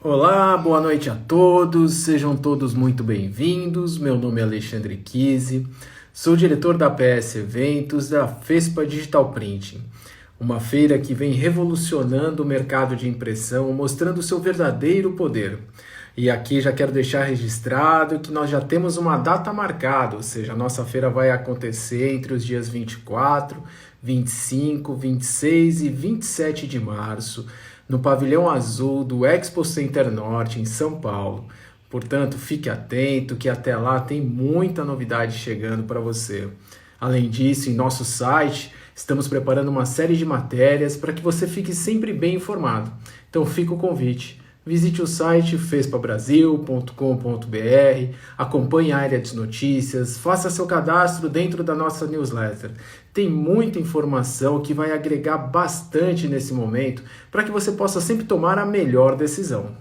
Olá, boa noite a todos, sejam todos muito bem-vindos. Meu nome é Alexandre Kise, sou diretor da PS Eventos da FESPA Digital Printing, uma feira que vem revolucionando o mercado de impressão, mostrando seu verdadeiro poder. E aqui já quero deixar registrado que nós já temos uma data marcada, ou seja, a nossa feira vai acontecer entre os dias 24, 25, 26 e 27 de março, no Pavilhão Azul do Expo Center Norte, em São Paulo. Portanto, fique atento que até lá tem muita novidade chegando para você. Além disso, em nosso site, estamos preparando uma série de matérias para que você fique sempre bem informado. Então, fica o convite. Visite o site fespabrasil.com.br, acompanhe a área de notícias, faça seu cadastro dentro da nossa newsletter. Tem muita informação que vai agregar bastante nesse momento para que você possa sempre tomar a melhor decisão.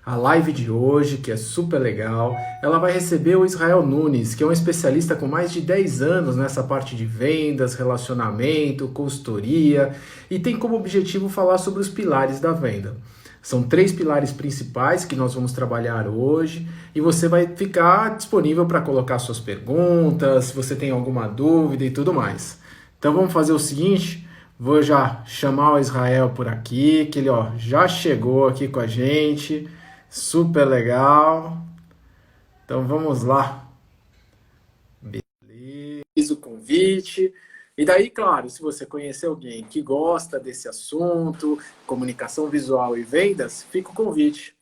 A live de hoje, que é super legal, ela vai receber o Israel Nunes, que é um especialista com mais de 10 anos nessa parte de vendas, relacionamento, consultoria e tem como objetivo falar sobre os pilares da venda. São 3 pilares principais que nós vamos trabalhar hoje e você vai ficar disponível para colocar suas perguntas, se você tem alguma dúvida e tudo mais. Então vamos fazer o seguinte, vou já chamar o Israel por aqui, que ele já chegou aqui com a gente, super legal. Então vamos lá. Beleza, o convite. E daí, claro, se você conhecer alguém que gosta desse assunto, comunicação visual e vendas, fica o convite.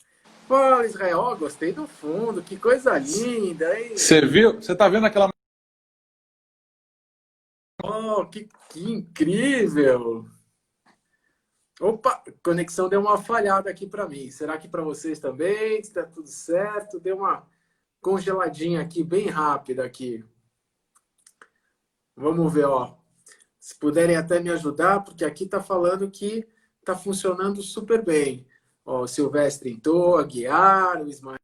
Pô, Israel, gostei do fundo, que coisa linda, hein? Você viu? Você tá vendo aquela. Oh, que incrível! Opa, a conexão deu uma falhada aqui para mim. Será que para vocês também? Está tudo certo? Deu uma congeladinha aqui, bem rápida aqui. Vamos ver, ó. Se puderem até me ajudar, porque aqui está falando que está funcionando super bem. Ó, o Silvestre entrou, a Guiar, o Ismael.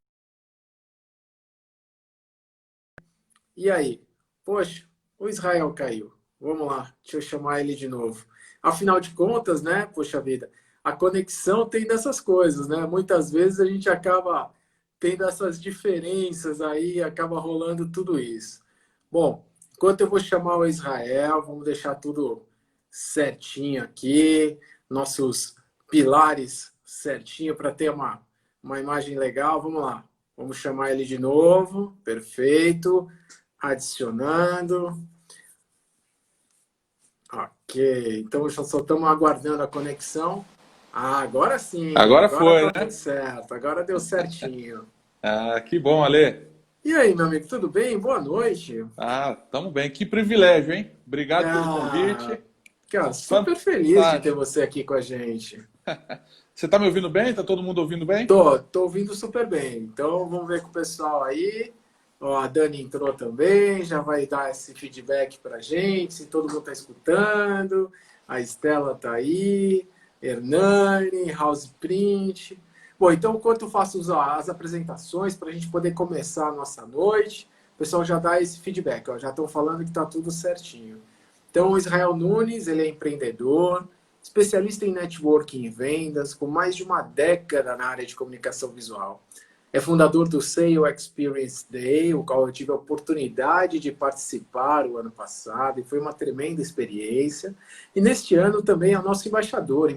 E aí? Poxa, o Israel caiu. Vamos lá, deixa eu chamar ele de novo. Afinal de contas, né? Poxa vida, a conexão tem dessas coisas, né? Muitas vezes a gente acaba tendo essas diferenças aí, acaba rolando tudo isso. Bom, enquanto eu vou chamar o Israel, vamos deixar tudo certinho aqui, nossos pilares certinho para ter uma imagem legal. Vamos lá, vamos chamar ele de novo, perfeito. Adicionando. Ok, então já só estamos aguardando a conexão. Ah, agora sim, Agora agora foi, tá tudo né? certo, agora deu certinho. Ah, que bom, Ale. E aí, meu amigo, tudo bem? Boa noite. Ah, tamo bem. Que privilégio, hein? Obrigado pelo Ah, convite. cara, super feliz de ter Fantástico. você aqui com a gente. Você tá me ouvindo bem? Tá todo mundo ouvindo bem? Tô ouvindo super bem. Então vamos ver com o pessoal aí. Ó, a Dani entrou também, já vai dar esse feedback pra gente, se todo mundo tá escutando. A Estela tá aí, Hernani, House Print. Bom, então enquanto eu faço as apresentações para a gente poder começar a nossa noite, o pessoal já dá esse feedback, ó, já estão falando que tá tudo certinho. Então, o Israel Nunes, ele é empreendedor, especialista em networking e vendas, com mais de uma década na área de comunicação visual. É fundador do Sale Experience Day, o qual eu tive a oportunidade de participar o ano passado, e foi uma tremenda experiência. E neste ano também é o nosso embaixador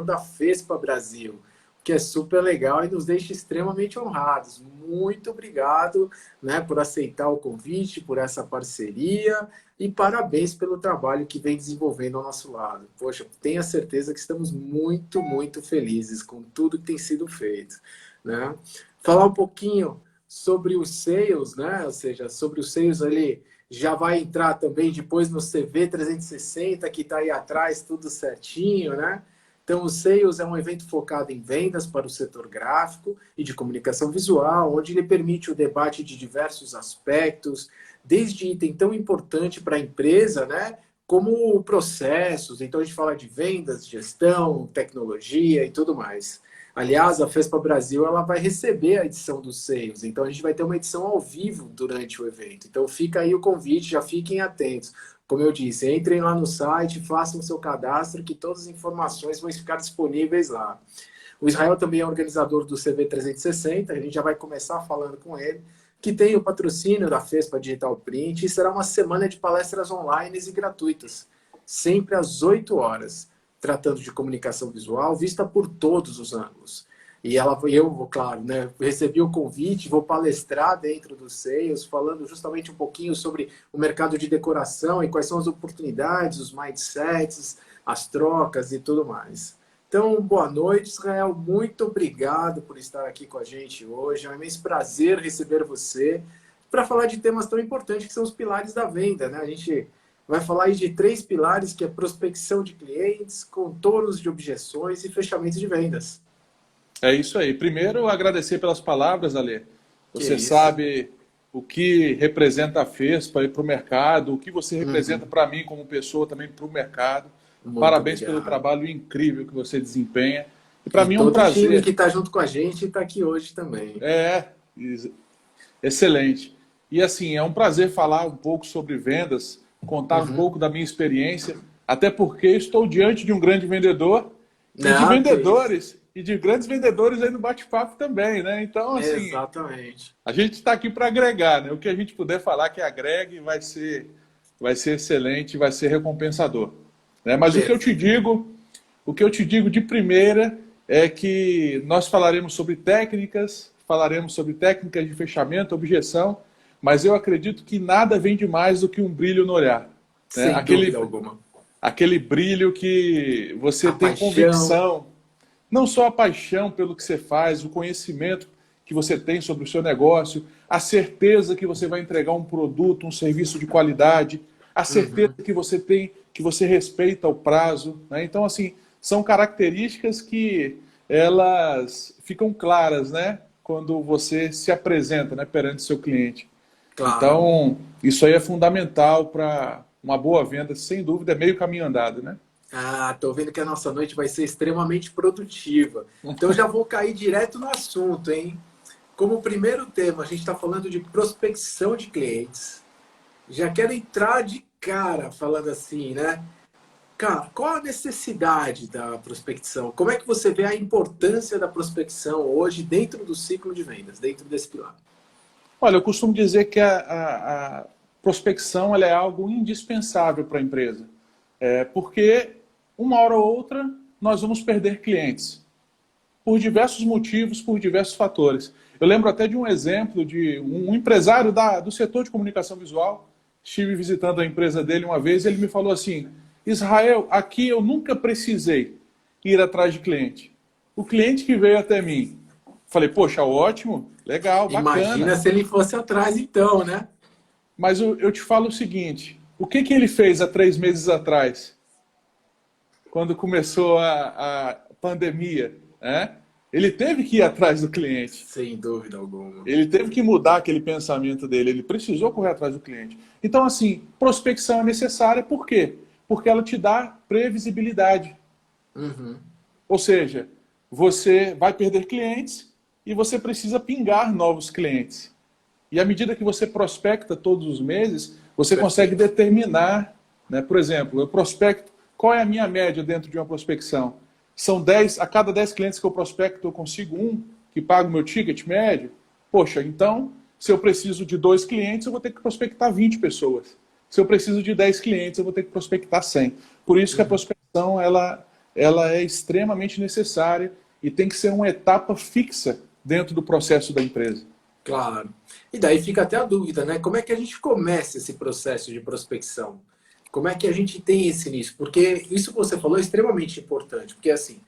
da FESPA Brasil, que é super legal e nos deixa extremamente honrados. Muito obrigado, né, por aceitar o convite, por essa parceria e parabéns pelo trabalho que vem desenvolvendo ao nosso lado. Poxa, tenha certeza que estamos muito, muito felizes com tudo que tem sido feito, né? Falar um pouquinho sobre os sales, né? Ou seja, sobre os sales ali já vai entrar também depois no CV 360 que está aí atrás, tudo certinho, né? Então, o Sales é um evento focado em vendas para o setor gráfico e de comunicação visual, onde ele permite o debate de diversos aspectos, desde item tão importante para a empresa, né, como processos. Então, a gente fala de vendas, gestão, tecnologia e tudo mais. Aliás, a FESPA Brasil ela vai receber a edição dos Sales, então a gente vai ter uma edição ao vivo durante o evento. Então, fica aí o convite, já fiquem atentos. Como eu disse, entrem lá no site, façam o seu cadastro, que todas as informações vão ficar disponíveis lá. O Israel também é organizador do CV 360, a gente já vai começar falando com ele, que tem o patrocínio da FESPA Digital Print, e será uma semana de palestras online e gratuitas, sempre às 8 horas, tratando de comunicação visual, vista por todos os ângulos. E eu, claro, né, recebi o convite, vou palestrar dentro do Sales, falando justamente um pouquinho sobre o mercado de decoração e quais são as oportunidades, os mindsets, as trocas e tudo mais. Então, boa noite, Israel. Muito obrigado por estar aqui com a gente hoje. É um imenso prazer receber você para falar de temas tão importantes que são os pilares da venda, né? A gente vai falar aí de 3 pilares, que é prospecção de clientes, contornos de objeções e fechamento de vendas. É isso aí. Primeiro, agradecer pelas palavras, Ale. Você sabe o que representa a FESPA para o mercado, o que você representa para mim como pessoa também para o mercado. Muito Parabéns obrigado. pelo trabalho incrível que você desempenha. E para mim é um todo prazer. O time que está junto com a gente está aqui hoje também. Excelente. E assim, é um prazer falar um pouco sobre vendas, contar um pouco da minha experiência, até porque estou diante de um grande vendedor e de vendedores e de grandes vendedores aí no bate-papo também, né? Então, assim, exatamente. A gente está aqui para agregar, né? O que a gente puder falar que agregue vai ser excelente, vai ser recompensador, né? Mas o que eu te digo de primeira é que nós falaremos sobre técnicas de fechamento, objeção, mas eu acredito que nada vende mais do que um brilho no olhar, né? Sem dúvida alguma. Aquele brilho que você tem convicção, não só a paixão pelo que você faz, o conhecimento que você tem sobre o seu negócio, a certeza que você vai entregar um produto, um serviço de qualidade, a certeza que você tem, que você respeita o prazo, né? Então, assim, são características que elas ficam claras, né? Quando você se apresenta, né, perante seu cliente. Claro. Então, isso aí é fundamental para uma boa venda, sem dúvida, é meio caminho andado, né? Tô vendo que a nossa noite vai ser extremamente produtiva. Então, já vou cair direto no assunto, hein? Como primeiro tema, a gente está falando de prospecção de clientes. Já quero entrar de cara falando assim, né? Cara, qual a necessidade da prospecção? Como é que você vê a importância da prospecção hoje dentro do ciclo de vendas, dentro desse pilar? Olha, eu costumo dizer que a prospecção ela é algo indispensável para a empresa. Porque uma hora ou outra nós vamos perder clientes. Por diversos motivos, por diversos fatores. Eu lembro até de um exemplo de um empresário do setor de comunicação visual. Estive visitando a empresa dele uma vez e ele me falou assim: Israel, aqui eu nunca precisei ir atrás de cliente. O cliente que veio até mim. Falei, poxa, ótimo, legal, bacana. Imagina se ele fosse atrás então, né? Mas eu te falo o seguinte, o que ele fez há 3 meses atrás? Quando começou a pandemia, né? Ele teve que ir atrás do cliente. Sem dúvida alguma. Ele teve que mudar aquele pensamento dele, ele precisou correr atrás do cliente. Então, assim, prospecção é necessária, por quê? Porque ela te dá previsibilidade. Ou seja, você vai perder clientes e você precisa pingar novos clientes. E à medida que você prospecta todos os meses, você consegue determinar, né? Por exemplo, eu prospecto, qual é a minha média dentro de uma prospecção? São 10, a cada 10 clientes que eu prospecto, eu consigo um que paga o meu ticket médio? Poxa, então, se eu preciso de 2 clientes, eu vou ter que prospectar 20 pessoas. Se eu preciso de 10 clientes, eu vou ter que prospectar 100. Por isso que a prospecção ela é extremamente necessária e tem que ser uma etapa fixa dentro do processo da empresa. Claro. E daí fica até a dúvida, né? Como é que a gente começa esse processo de prospecção? Como é que a gente tem esse início? Porque isso que você falou é extremamente importante. Porque, assim,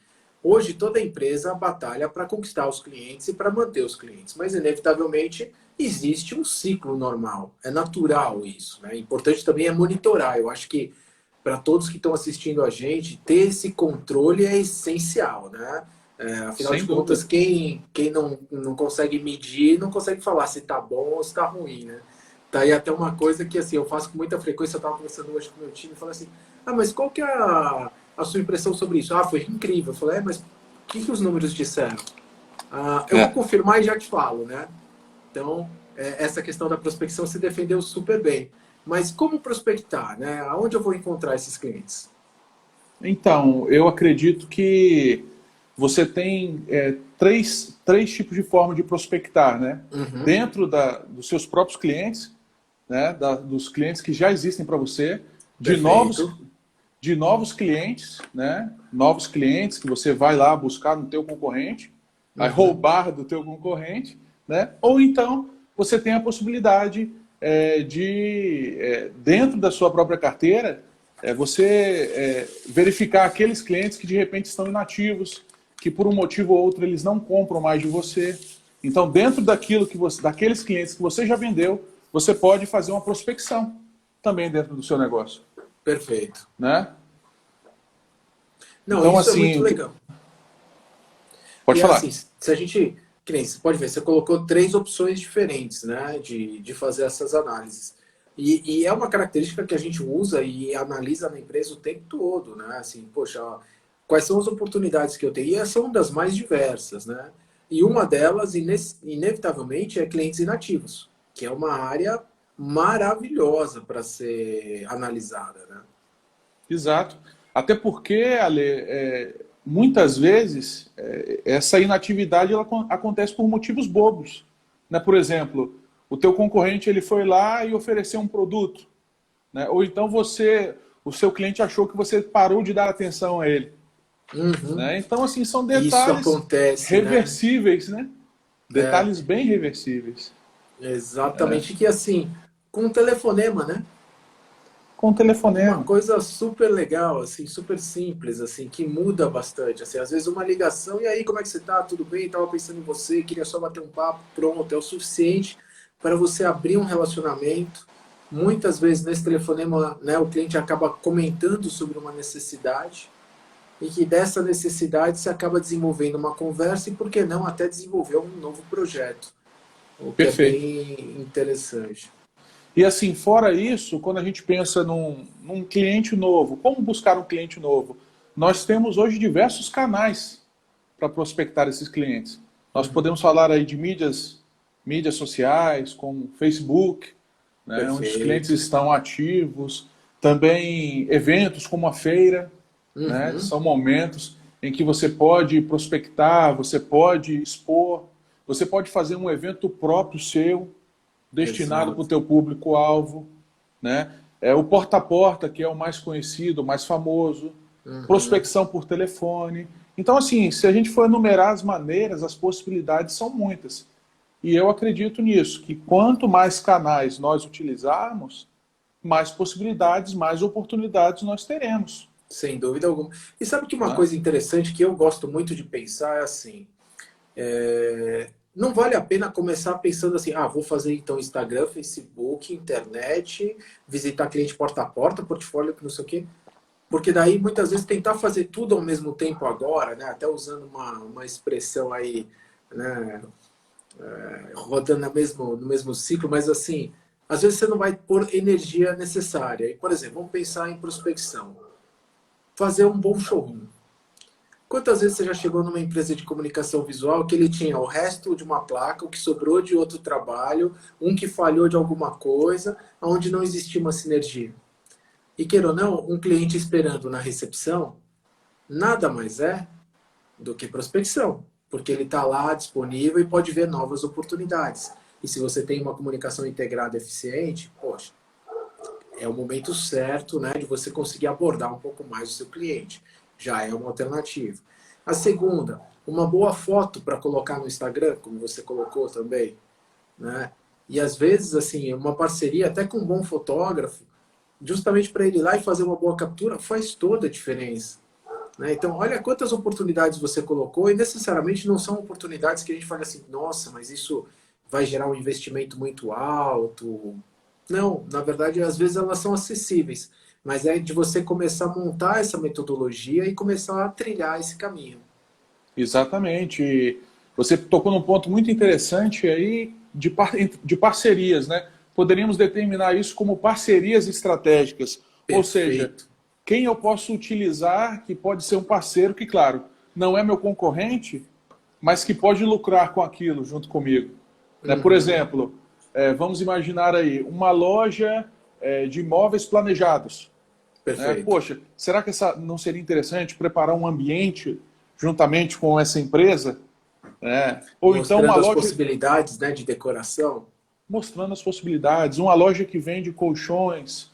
hoje toda empresa batalha para conquistar os clientes e para manter os clientes. Mas, inevitavelmente, existe um ciclo normal. É natural isso, né? Importante também é monitorar. Eu acho que, para todos que estão assistindo a gente, ter esse controle é essencial, né? Afinal de contas, quem não consegue medir, não consegue falar se está bom ou se está ruim, né? Tá aí até uma coisa que assim, eu faço com muita frequência, eu estava conversando hoje com o meu time e falei assim, mas qual que é a sua impressão sobre isso? Foi incrível. Eu falei, mas o que os números disseram? Eu vou confirmar e já te falo, né? Então, essa questão da prospecção se defendeu super bem. Mas como prospectar, né? Aonde eu vou encontrar esses clientes? Então, eu acredito que você tem três tipos de forma de prospectar, né? Dentro dos seus próprios clientes, né? Dos clientes que já existem para você, de novos clientes, né? Novos clientes que você vai lá buscar no teu concorrente, vai roubar do teu concorrente, né? Ou então você tem a possibilidade dentro da sua própria carteira, você verificar aqueles clientes que de repente estão inativos, que por um motivo ou outro eles não compram mais de você. Então, dentro daqueles clientes que você já vendeu, você pode fazer uma prospecção também dentro do seu negócio. Perfeito. Né? Não, então, isso assim, é muito legal. Pode falar. Assim, se a gente... Que nem, você pode ver, você colocou 3 opções diferentes, né, de fazer essas análises. E é uma característica que a gente usa e analisa na empresa o tempo todo, né? Assim, poxa, quais são as oportunidades que eu tenho? E essas são das mais diversas, né? E uma delas, inevitavelmente, é clientes inativos, que é uma área maravilhosa para ser analisada, né? Exato. Até porque, Ale, muitas vezes essa inatividade ela acontece por motivos bobos. Né? Por exemplo, o teu concorrente ele foi lá e ofereceu um produto. Né? Ou então o seu cliente achou que você parou de dar atenção a ele. Né? Então, assim, são detalhes Isso acontece, reversíveis, né? Detalhes bem reversíveis. Exatamente, que assim, com um telefonema, né? Com telefonema. Uma coisa super legal, assim, super simples, assim, que muda bastante. Assim, às vezes uma ligação, e aí, como é que você tá? Tudo bem? Tava pensando em você, queria só bater um papo, pronto, é o suficiente para você abrir um relacionamento. Muitas vezes nesse telefonema, né, o cliente acaba comentando sobre uma necessidade e que dessa necessidade se acaba desenvolvendo uma conversa e, por que não, até desenvolver um novo projeto. O que Perfeito. é bem interessante. E assim, fora isso, quando a gente pensa num cliente novo, como buscar um cliente novo? Nós temos hoje diversos canais para prospectar esses clientes. Nós podemos falar aí de mídias sociais, como Facebook, né, onde os clientes estão ativos. Também eventos como a feira, né, são momentos em que você pode prospectar, você pode expor, você pode fazer um evento próprio seu, destinado para o teu público-alvo, né? O porta a porta, que é o mais conhecido, o mais famoso, prospecção por telefone. Então, assim, se a gente for enumerar as maneiras, as possibilidades são muitas. E eu acredito nisso, que quanto mais canais nós utilizarmos, mais possibilidades, mais oportunidades nós teremos. Sem dúvida alguma. E sabe que uma coisa interessante que eu gosto muito de pensar é assim... Não vale a pena começar pensando assim, vou fazer então Instagram, Facebook, internet, visitar cliente porta a porta, portfólio, não sei o quê. Porque daí, muitas vezes, tentar fazer tudo ao mesmo tempo agora, né, até usando uma expressão aí, né, rodando no mesmo ciclo, mas assim, às vezes você não vai pôr energia necessária. E, por exemplo, vamos pensar em prospecção. Fazer um bom showroom. Quantas vezes você já chegou numa empresa de comunicação visual que ele tinha o resto de uma placa, o que sobrou de outro trabalho, um que falhou de alguma coisa, onde não existia uma sinergia? E queira ou não, um cliente esperando na recepção, nada mais é do que prospecção, porque ele está lá disponível e pode ver novas oportunidades. E se você tem uma comunicação integrada eficiente, poxa, é o momento certo, né, de você conseguir abordar um pouco mais o seu cliente. Já é uma alternativa. A segunda, uma boa foto para colocar no Instagram, como você colocou também, né? E às vezes, assim, uma parceria até com um bom fotógrafo, justamente para ele ir lá e fazer uma boa captura, faz toda a diferença. Né? Então, olha quantas oportunidades você colocou e necessariamente não são oportunidades que a gente fala assim, nossa, mas isso vai gerar um investimento muito alto. Não, na verdade, às vezes elas são acessíveis. Mas é de você começar a montar essa metodologia e começar a trilhar esse caminho. Exatamente. E você tocou num ponto muito interessante aí de parcerias, né? Poderíamos determinar isso como parcerias estratégicas. Perfeito. Ou seja, quem eu posso utilizar que pode ser um parceiro que, claro, não é meu concorrente, mas que pode lucrar com aquilo junto comigo. Né? Por exemplo, vamos imaginar aí uma loja de imóveis planejados. Poxa, será que não seria interessante preparar um ambiente juntamente com essa empresa, né? Ou mostrando então uma as loja... possibilidades, né, de decoração. Mostrando as possibilidades. Uma loja que vende colchões,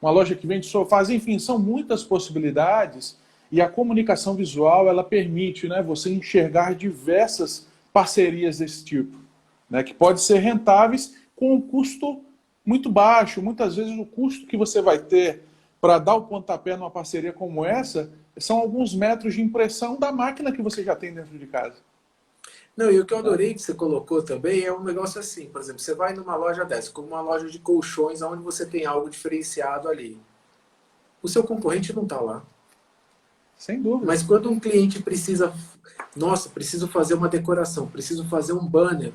uma loja que vende sofás, enfim, são muitas possibilidades. E a comunicação visual, ela permite, né, você enxergar diversas parcerias desse tipo, né, que podem ser rentáveis com um custo muito baixo. Muitas vezes o custo que você vai ter para dar o pontapé numa parceria como essa são alguns metros de impressão da máquina que você já tem dentro de casa. Não, e o que eu adorei que você colocou também é um negócio assim, por exemplo, você vai numa loja dessa, como uma loja de colchões, onde você tem algo diferenciado ali. O seu concorrente não está lá. Sem dúvida. Mas quando um cliente precisa, nossa, preciso fazer uma decoração, preciso fazer um banner,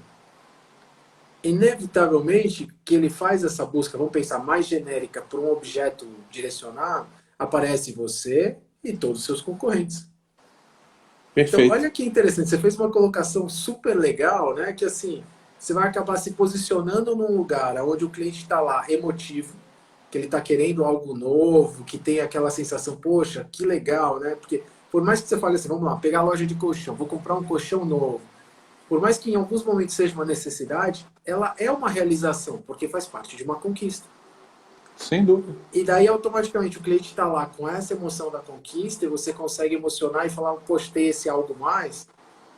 inevitavelmente que ele faz essa busca, vamos pensar, mais genérica para um objeto direcionado, aparece você e todos os seus concorrentes. Perfeito. Então, olha que interessante, você fez uma colocação super legal, né? Que assim, você vai acabar se posicionando num lugar onde o cliente está lá emotivo, que ele está querendo algo novo, que tem aquela sensação, poxa, que legal, né? Porque por mais que você fale assim, vamos lá, pegar a loja de colchão, vou comprar um colchão novo. Por mais que em alguns momentos seja uma necessidade, ela é uma realização, porque faz parte de uma conquista. Sem dúvida. E daí, automaticamente, o cliente está lá com essa emoção da conquista e você consegue emocionar e falar, poxa, tem esse algo mais,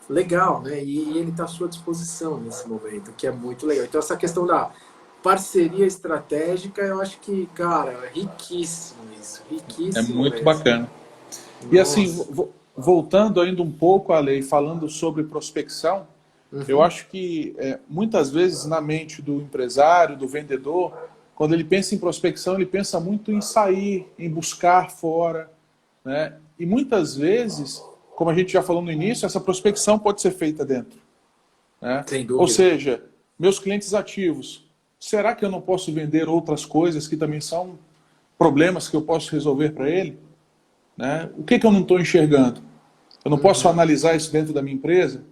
legal, né? E ele está à sua disposição nesse momento, que é muito legal. Então, essa questão da parceria estratégica, eu acho que, cara, é riquíssimo isso, riquíssimo É muito mesmo. bacana. Nossa. E assim, voltando ainda um pouco à lei, falando sobre prospecção, eu acho que muitas vezes na mente do empresário, do vendedor, quando ele pensa em prospecção, ele pensa muito em sair, em buscar fora, né? E muitas vezes, como a gente já falou no início, essa prospecção pode ser feita dentro, né? Sem dúvida. Ou seja, meus clientes ativos, será que eu não posso vender outras coisas que também são problemas que eu posso resolver para ele? Né? O que eu não estou enxergando? Eu não posso analisar isso dentro da minha empresa?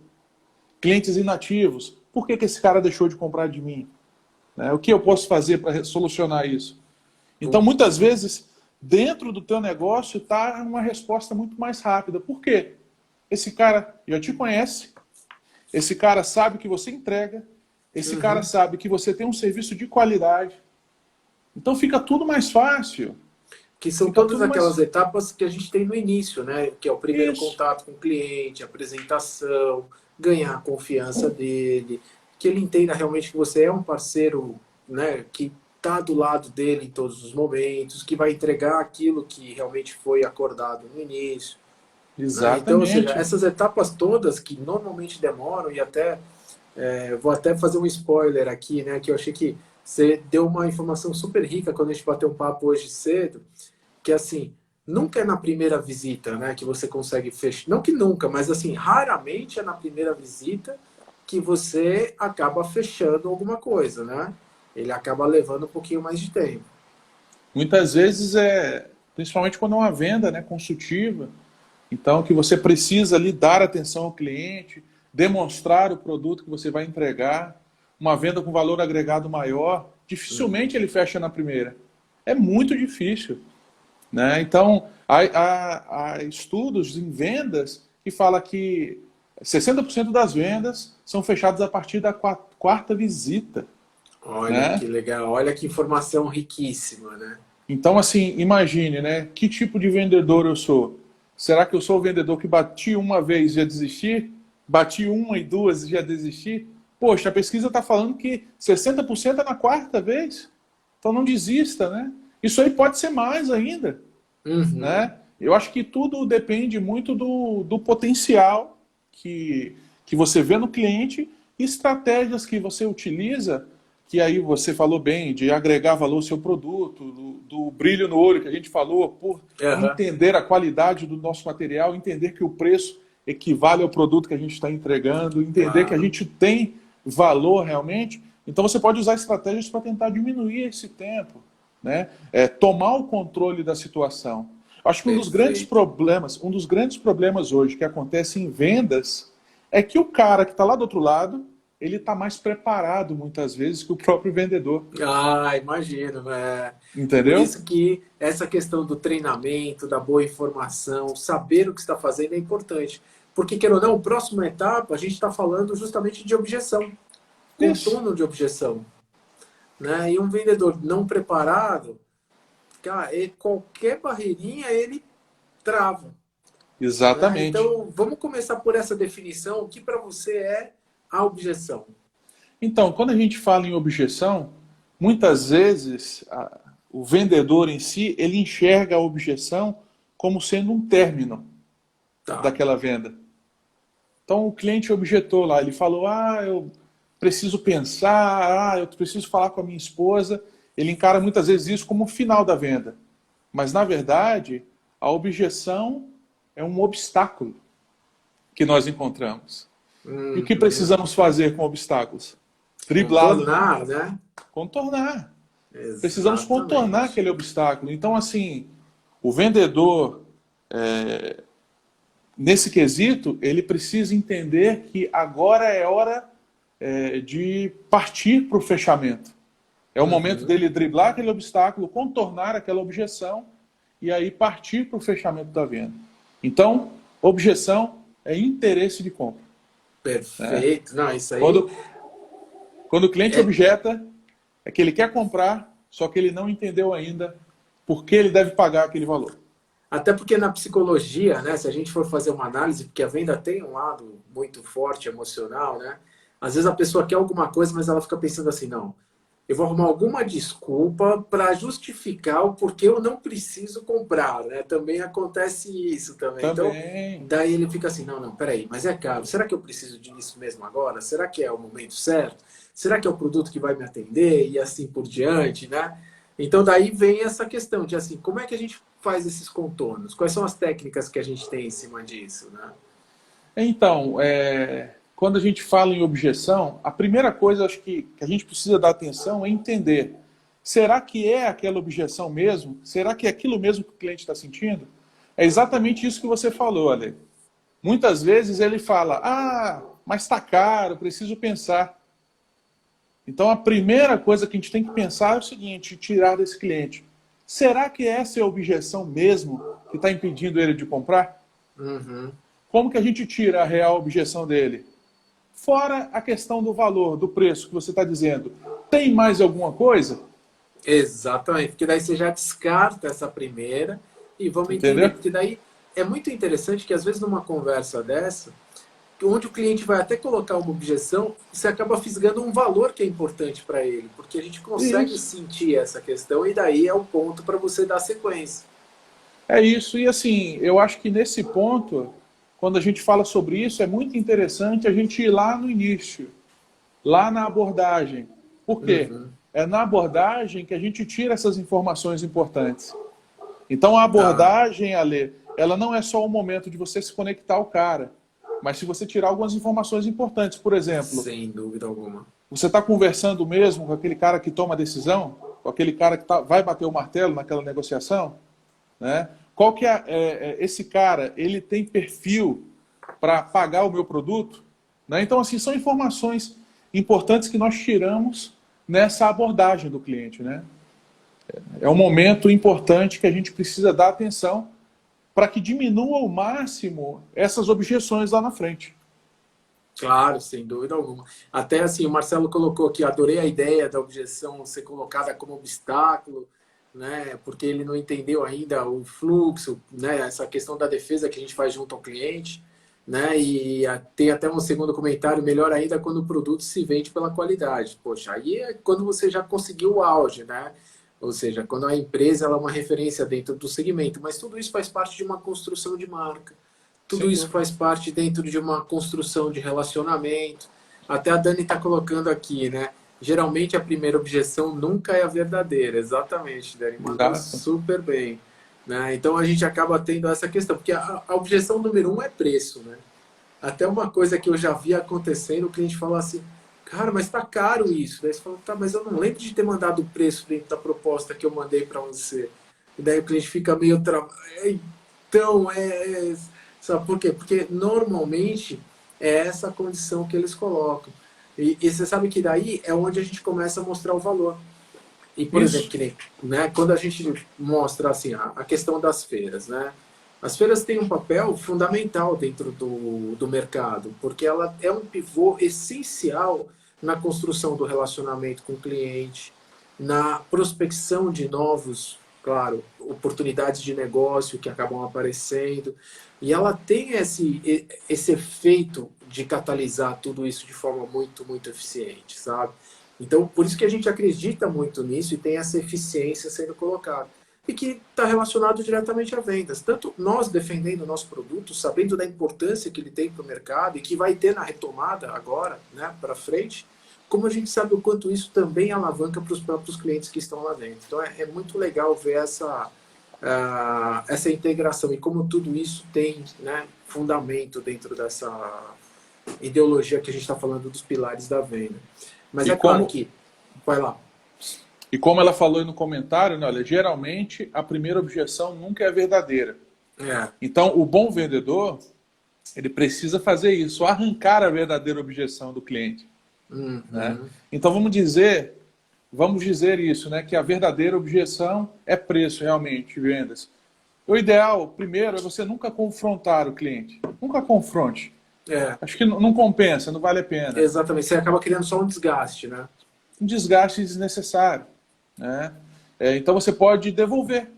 Clientes inativos, por que esse cara deixou de comprar de mim? Né? O que eu posso fazer para solucionar isso? Então, muitas vezes, dentro do teu negócio está uma resposta muito mais rápida. Por quê? Esse cara já te conhece, esse cara sabe que você entrega, esse cara sabe que você tem um serviço de qualidade. Então fica tudo mais fácil. Que são todas aquelas etapas que a gente tem no início, né? Que é o primeiro contato com o cliente, apresentação, ganhar a confiança dele, que ele entenda realmente que você é um parceiro, né, que está do lado dele em todos os momentos, que vai entregar aquilo que realmente foi acordado no início. Exatamente. Né? Então, ou seja, essas etapas todas que normalmente demoram, e até vou até fazer um spoiler aqui, né? Que eu achei que você deu uma informação super rica quando a gente bateu um papo hoje cedo, que assim, nunca é na primeira visita, né, que você consegue fechar. Não que nunca, mas assim, raramente é na primeira visita que você acaba fechando alguma coisa, né? Ele acaba levando um pouquinho mais de tempo. Muitas vezes principalmente quando é uma venda, né, consultiva, então que você precisa ali dar atenção ao cliente, demonstrar o produto que você vai entregar, uma venda com valor agregado maior, dificilmente ele fecha na primeira. É muito difícil. Né? Então, há estudos em vendas que falam que 60% das vendas são fechadas a partir da quarta visita. Olha, né? Que legal, olha que informação riquíssima, né? Então, assim, imagine, né? Que tipo de vendedor eu sou? Será que eu sou o vendedor que bati uma vez e já desistir? Bati uma e duas e já desistir? Poxa, a pesquisa está falando que 60% é na quarta vez. Então não desista, né? Isso aí pode ser mais ainda. Né? Eu acho que tudo depende muito do potencial que você vê no cliente e estratégias que você utiliza, que aí você falou bem, de agregar valor ao seu produto, do brilho no olho que a gente falou, por entender a qualidade do nosso material, entender que o preço equivale ao produto que a gente está entregando, entender que a gente tem valor realmente. Então você pode usar estratégias para tentar diminuir esse tempo, né? Tomar o controle da situação. Acho que um dos grandes problemas hoje que acontece em vendas é que o cara que está lá do outro lado, ele está mais preparado muitas vezes que o próprio vendedor. Ah, imagino, né? Por Entendeu? isso que essa questão do treinamento, da boa informação, saber o que está fazendo é importante. Porque, queira ou não, a próxima etapa, a gente está falando justamente de objeção, Isso. contorno de objeção. Né? E um vendedor não preparado, cara, qualquer barreirinha ele trava. Né? Exatamente. Então, vamos começar por essa definição. O que para você é a objeção? Então, quando a gente fala em objeção, muitas vezes o vendedor em si, ele enxerga a objeção como sendo um término Tá. daquela venda. Então, o cliente objetou lá, ele falou, eu preciso pensar, eu preciso falar com a minha esposa. Ele encara muitas vezes isso como o final da venda. Mas, na verdade, a objeção é um obstáculo que nós encontramos. E o que precisamos fazer com obstáculos? Driblá-lo, Contornar, né? Contornar. Precisamos Exatamente. contornar aquele obstáculo. Então, assim, o vendedor, nesse quesito, ele precisa entender que agora é hora de partir para o fechamento. É o momento dele driblar aquele obstáculo, contornar aquela objeção e aí partir para o fechamento da venda. Então, objeção é interesse de compra. Perfeito. Não, isso aí... Quando o cliente objeta, é que ele quer comprar, só que ele não entendeu ainda por que ele deve pagar aquele valor. Até porque na psicologia, né, se a gente for fazer uma análise, porque a venda tem um lado muito forte, emocional, né? Às vezes a pessoa quer alguma coisa, mas ela fica pensando assim, não, eu vou arrumar alguma desculpa para justificar o porquê eu não preciso comprar, né? Também acontece isso também. Então, daí ele fica assim, não, peraí, mas é caro. Será que eu preciso disso mesmo agora? Será que é o momento certo? Será que é o produto que vai me atender? E assim por diante, né? Então, daí vem essa questão de assim, como é que a gente faz esses contornos? Quais são as técnicas que a gente tem em cima disso, né? Então, quando a gente fala em objeção, a primeira coisa acho que a gente precisa dar atenção é entender. Será que é aquela objeção mesmo? Será que é aquilo mesmo que o cliente está sentindo? É exatamente isso que você falou, Ale. Muitas vezes ele fala, mas está caro, preciso pensar. Então a primeira coisa que a gente tem que pensar é o seguinte, tirar desse cliente. Será que essa é a objeção mesmo que está impedindo ele de comprar? Como que a gente tira a real objeção dele? Fora a questão do valor, do preço que você está dizendo. Tem mais alguma coisa? Exatamente, porque daí você já descarta essa primeira e vamos entender. Porque daí é muito interessante que às vezes numa conversa dessa, onde o cliente vai até colocar uma objeção, você acaba fisgando um valor que é importante para ele, porque a gente consegue sentir essa questão e daí é o ponto para você dar sequência. É isso, e assim, eu acho que nesse ponto, quando a gente fala sobre isso, é muito interessante a gente ir lá no início, lá na abordagem. Por quê? É na abordagem que a gente tira essas informações importantes. Então a abordagem, Ale, ela não é só o momento de você se conectar ao cara, mas se você tirar algumas informações importantes, por exemplo... Sem dúvida alguma. Você está conversando mesmo com aquele cara que toma a decisão? Com aquele cara que vai bater o martelo naquela negociação? Né? Qual que esse cara, ele tem perfil para pagar o meu produto? Né? Então, assim, são informações importantes que nós tiramos nessa abordagem do cliente. Né? É um momento importante que a gente precisa dar atenção para que diminua ao máximo essas objeções lá na frente. Claro, sem dúvida alguma. Até assim, o Marcelo colocou aqui, adorei a ideia da objeção ser colocada como obstáculo, né? Porque ele não entendeu ainda o fluxo, né? Essa questão da defesa que a gente faz junto ao cliente, né? E tem até um segundo comentário, melhor ainda quando o produto se vende pela qualidade. Poxa, aí é quando você já conseguiu o auge, né? Ou seja, quando a empresa ela é uma referência dentro do segmento, mas tudo isso faz parte de uma construção de marca. Tudo isso faz parte dentro de uma construção de relacionamento. Até a Dani está colocando aqui, né? Geralmente a primeira objeção nunca é a verdadeira. Exatamente, Dani. Mandou super bem. Né? Então a gente acaba tendo essa questão, porque a objeção número 1 é preço, né? Até uma coisa que eu já vi acontecendo, o cliente falou assim, cara, mas tá caro isso. Daí você falou, tá, mas eu não lembro de ter mandado o preço dentro da proposta que eu mandei para você. E daí o cliente fica meio... Então, sabe por quê? Porque normalmente é essa condição que eles colocam. E você sabe que daí é onde a gente começa a mostrar o valor. E, por Isso. exemplo, que nem, né, quando a gente mostra assim, a questão das feiras, né? As feiras têm um papel fundamental dentro do mercado, porque ela é um pivô essencial na construção do relacionamento com o cliente, na prospecção de novos, claro, oportunidades de negócio que acabam aparecendo. E ela tem esse efeito de catalisar tudo isso de forma muito, muito eficiente, sabe? Então, por isso que a gente acredita muito nisso e tem essa eficiência sendo colocada. E que está relacionado diretamente a vendas. Tanto nós defendendo o nosso produto, sabendo da importância que ele tem para o mercado e que vai ter na retomada agora, né, para frente, como a gente sabe o quanto isso também alavanca para os próprios clientes que estão lá dentro. Então, é muito legal ver essa integração e como tudo isso tem, né, fundamento dentro dessa ideologia que a gente está falando dos pilares da venda. Mas é claro que... Vai lá. E como ela falou aí no comentário, né, olha, geralmente a primeira objeção nunca é verdadeira. Então, o bom vendedor, ele precisa fazer isso, arrancar a verdadeira objeção do cliente. Né? Então, vamos dizer isso, né, que a verdadeira objeção é preço, realmente, vendas. O ideal, primeiro, é você nunca confrontar o cliente. Nunca confronte. Acho que não compensa, não vale a pena. Exatamente, você acaba criando só um desgaste, né? Um desgaste desnecessário. Né? Então você pode devolver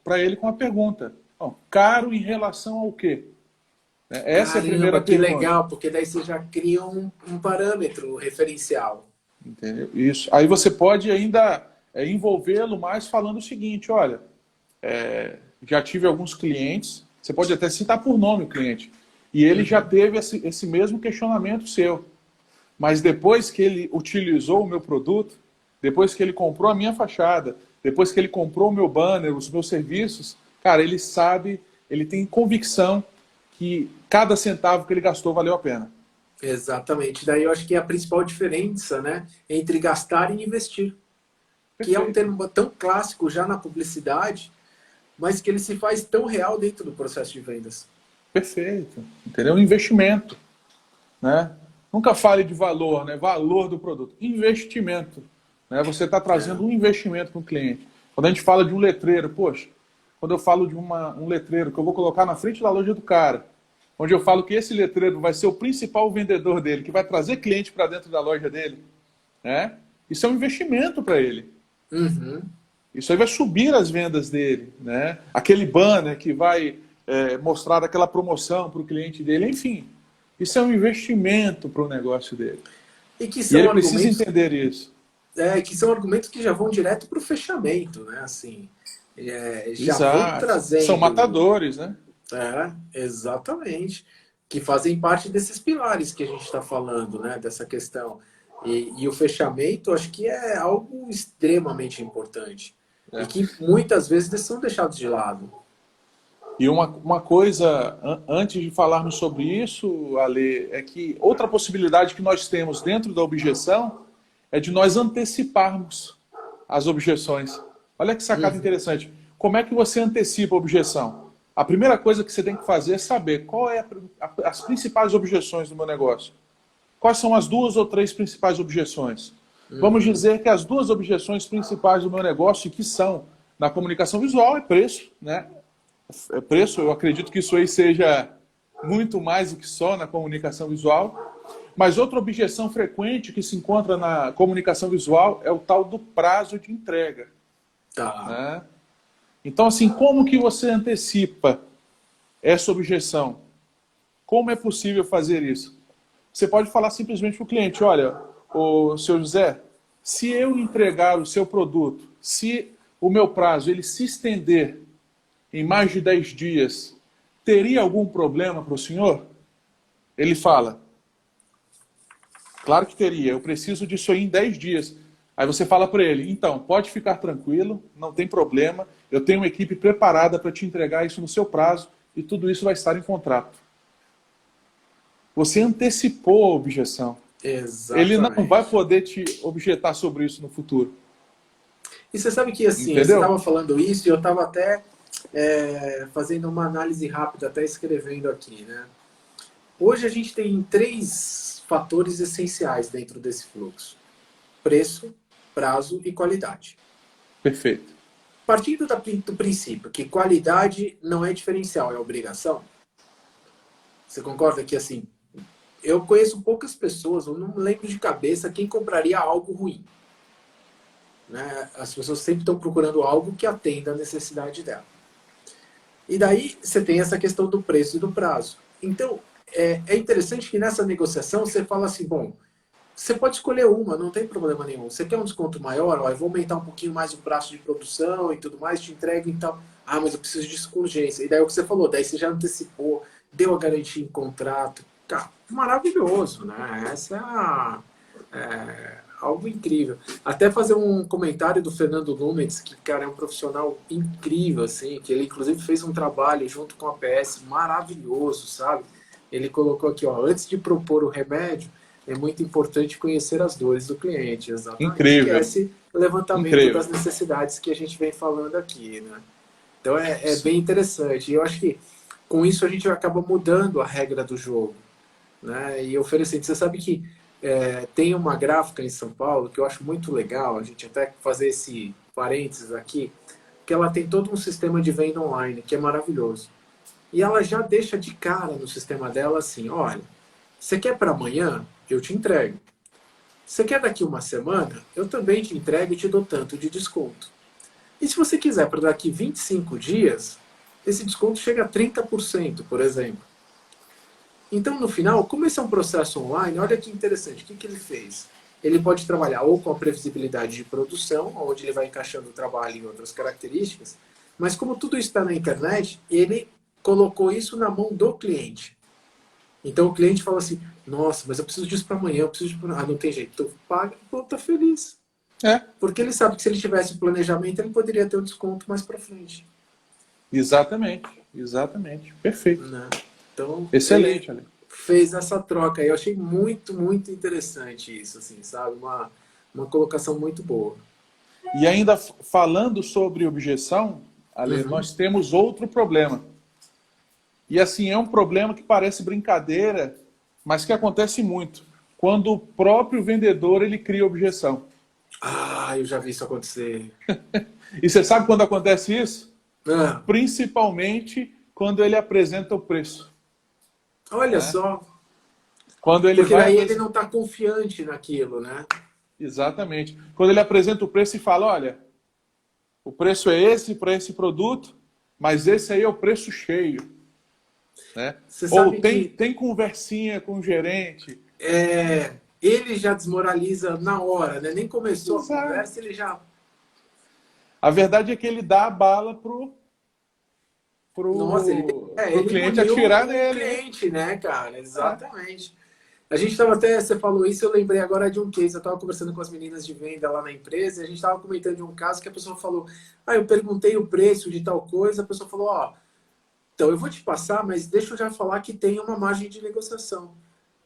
para ele com a pergunta. Bom, caro em relação ao quê? Essa é a primeira que pergunta. Legal, porque daí você já cria um parâmetro referencial. Entendeu? Isso. Aí você pode ainda envolvê-lo mais falando o seguinte, olha, já tive alguns clientes, você pode até citar por nome o cliente, e ele já teve esse mesmo questionamento seu. Mas depois que ele utilizou o meu produto, depois que ele comprou a minha fachada, depois que ele comprou o meu banner, os meus serviços, cara, ele sabe, ele tem convicção que cada centavo que ele gastou valeu a pena. Exatamente. Daí eu acho que é a principal diferença, né, entre gastar e investir. Perfeito. Que é um termo tão clássico já na publicidade, mas que ele se faz tão real dentro do processo de vendas. Perfeito. Entendeu? Um investimento. Né? Nunca fale de valor, né? Valor do produto. Investimento. Né? Você está trazendo um investimento para o cliente. Quando a gente fala de um letreiro, poxa, quando eu falo de um letreiro que eu vou colocar na frente da loja do cara, onde eu falo que esse letreiro vai ser o principal vendedor dele, que vai trazer cliente para dentro da loja dele, né? Isso é um investimento para ele. Isso aí vai subir as vendas dele, né? Aquele banner que vai mostrar aquela promoção para o cliente dele, enfim. Isso é um investimento para o negócio dele. E ele precisa entender isso. Que são argumentos que já vão direto para o fechamento, né? Assim, já Exato. vão trazendo... São matadores, né? Exatamente. Que fazem parte desses pilares que a gente está falando, né? Dessa questão. E o fechamento, acho que é algo extremamente importante. E que muitas vezes são deixados de lado. E uma coisa, antes de falarmos sobre isso, Ale, é que outra possibilidade que nós temos dentro da objeção é de nós anteciparmos as objeções. Olha que sacada interessante. Como é que você antecipa a objeção? A primeira coisa que você tem que fazer é saber qual é as principais objeções do meu negócio. Quais são as 2 ou 3 principais objeções? Vamos dizer que as 2 objeções principais do meu negócio, que são na comunicação visual, é preço, né? Preço, eu acredito que isso aí seja muito mais do que só na comunicação visual. Mas outra objeção frequente que se encontra na comunicação visual é o tal do prazo de entrega. Né? Então, assim, como que você antecipa essa objeção? Como é possível fazer isso? Você pode falar simplesmente para o cliente, olha, seu José, se eu entregar o seu produto, se o meu prazo ele se estender em mais de 10 dias, teria algum problema para o senhor? Ele fala, claro que teria, eu preciso disso aí em 10 dias. Aí você fala para ele, então, pode ficar tranquilo, não tem problema, eu tenho uma equipe preparada para te entregar isso no seu prazo e tudo isso vai estar em contrato. Você antecipou a objeção. Exatamente. Ele não vai poder te objetar sobre isso no futuro. E você sabe que, assim, entendeu? Você estava falando isso e eu estava até fazendo uma análise rápida, até escrevendo aqui, né? Hoje a gente tem 3 fatores essenciais dentro desse fluxo: preço, prazo e qualidade. Perfeito. Partindo do princípio que qualidade não é diferencial, é obrigação, você concorda que, assim, eu conheço poucas pessoas, eu não lembro de cabeça quem compraria algo ruim, né? As pessoas sempre estão procurando algo que atenda a necessidade dela. E daí você tem essa questão do preço e do prazo. Então, é interessante que nessa negociação você fala assim, bom, você pode escolher uma, não tem problema nenhum. Você quer um desconto maior? Ó, eu vou aumentar um pouquinho mais o prazo de produção e tudo mais, te entrego então. Ah, mas eu preciso disso com urgência. E daí é o que você falou, daí você já antecipou, deu a garantia em contrato. Cara, maravilhoso, né? Essa algo incrível. Até fazer um comentário do Fernando Lumetz, que, cara, é um profissional incrível, assim, que ele, inclusive, fez um trabalho junto com a PS maravilhoso, sabe? Ele colocou aqui, ó, antes de propor o remédio, é muito importante conhecer as dores do cliente, exatamente, que é Incrível. esse levantamento Incrível. das necessidades que a gente vem falando aqui, né? Então é bem interessante. E eu acho que com isso a gente acaba mudando a regra do jogo, né? E oferecendo. Você sabe que tem uma gráfica em São Paulo que eu acho muito legal, a gente até fazer esse parênteses aqui, que ela tem todo um sistema de venda online que é maravilhoso. E ela já deixa de cara no sistema dela assim, olha, você quer para amanhã? Eu te entrego. Você quer daqui uma semana? Eu também te entrego e te dou tanto de desconto. E se você quiser para daqui 25 dias, esse desconto chega a 30%, por exemplo. Então, no final, como esse é um processo online, olha que interessante, o que ele fez? Ele pode trabalhar ou com a previsibilidade de produção, onde ele vai encaixando o trabalho em outras características, mas como tudo está na internet, ele colocou isso na mão do cliente. Então o cliente fala assim, nossa, mas eu preciso disso para amanhã, eu preciso disso. Ah, não tem jeito, então paga, pô, tá feliz. Porque ele sabe que se ele tivesse o planejamento, ele poderia ter um desconto mais para frente. Exatamente, exatamente. Perfeito. Né? Então, Excelente, Ale. Fez essa troca. Eu achei muito, muito interessante isso, assim, sabe? Uma colocação muito boa. E ainda falando sobre objeção, Ale, nós temos outro problema. E assim, é um problema que parece brincadeira, mas que acontece muito. Quando o próprio vendedor ele cria objeção. Ah, eu já vi isso acontecer. E você sabe quando acontece isso? Ah, Principalmente quando ele apresenta o preço. olha só. Quando ele Porque vai daí ele não está confiante naquilo, né? Exatamente. Quando ele apresenta o preço e fala, olha, o preço é esse para esse produto, mas esse aí é o preço cheio. Né? Ou tem conversinha com o gerente. Ele já desmoraliza na hora, né? Nem começou Exato. a conversa, ele já... A verdade é que ele dá a bala pro Nossa, ele cliente atirar nele. Cliente, né, cara? Exatamente. A gente estava até, você falou isso, eu lembrei agora de um case. Eu estava conversando com as meninas de venda lá na empresa e a gente estava comentando de um caso que a pessoa falou, eu perguntei o preço de tal coisa, a pessoa falou, então eu vou te passar, mas deixa eu já falar que tem uma margem de negociação.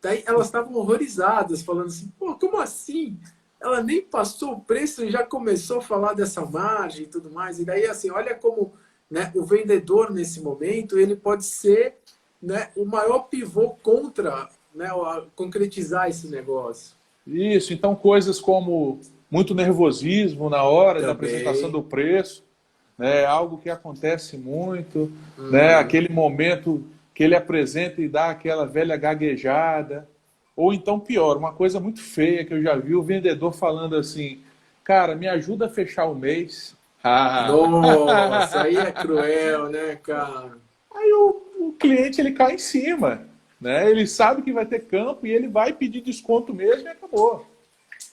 Daí elas estavam horrorizadas, falando assim, pô, como assim? Ela nem passou o preço e já começou a falar dessa margem e tudo mais. E daí, assim, olha como, né, o vendedor, nesse momento, ele pode ser, né, o maior pivô contra, né, concretizar esse negócio. Isso, então coisas como muito nervosismo na hora da apresentação do preço, né, algo que acontece muito, né, aquele momento que ele apresenta e dá aquela velha gaguejada. Ou então, pior, uma coisa muito feia que eu já vi, o vendedor falando assim, cara, me ajuda a fechar o mês. Nossa, aí é cruel, né, cara? Aí o cliente ele cai em cima, né? Ele sabe que vai ter campo e ele vai pedir desconto mesmo e acabou.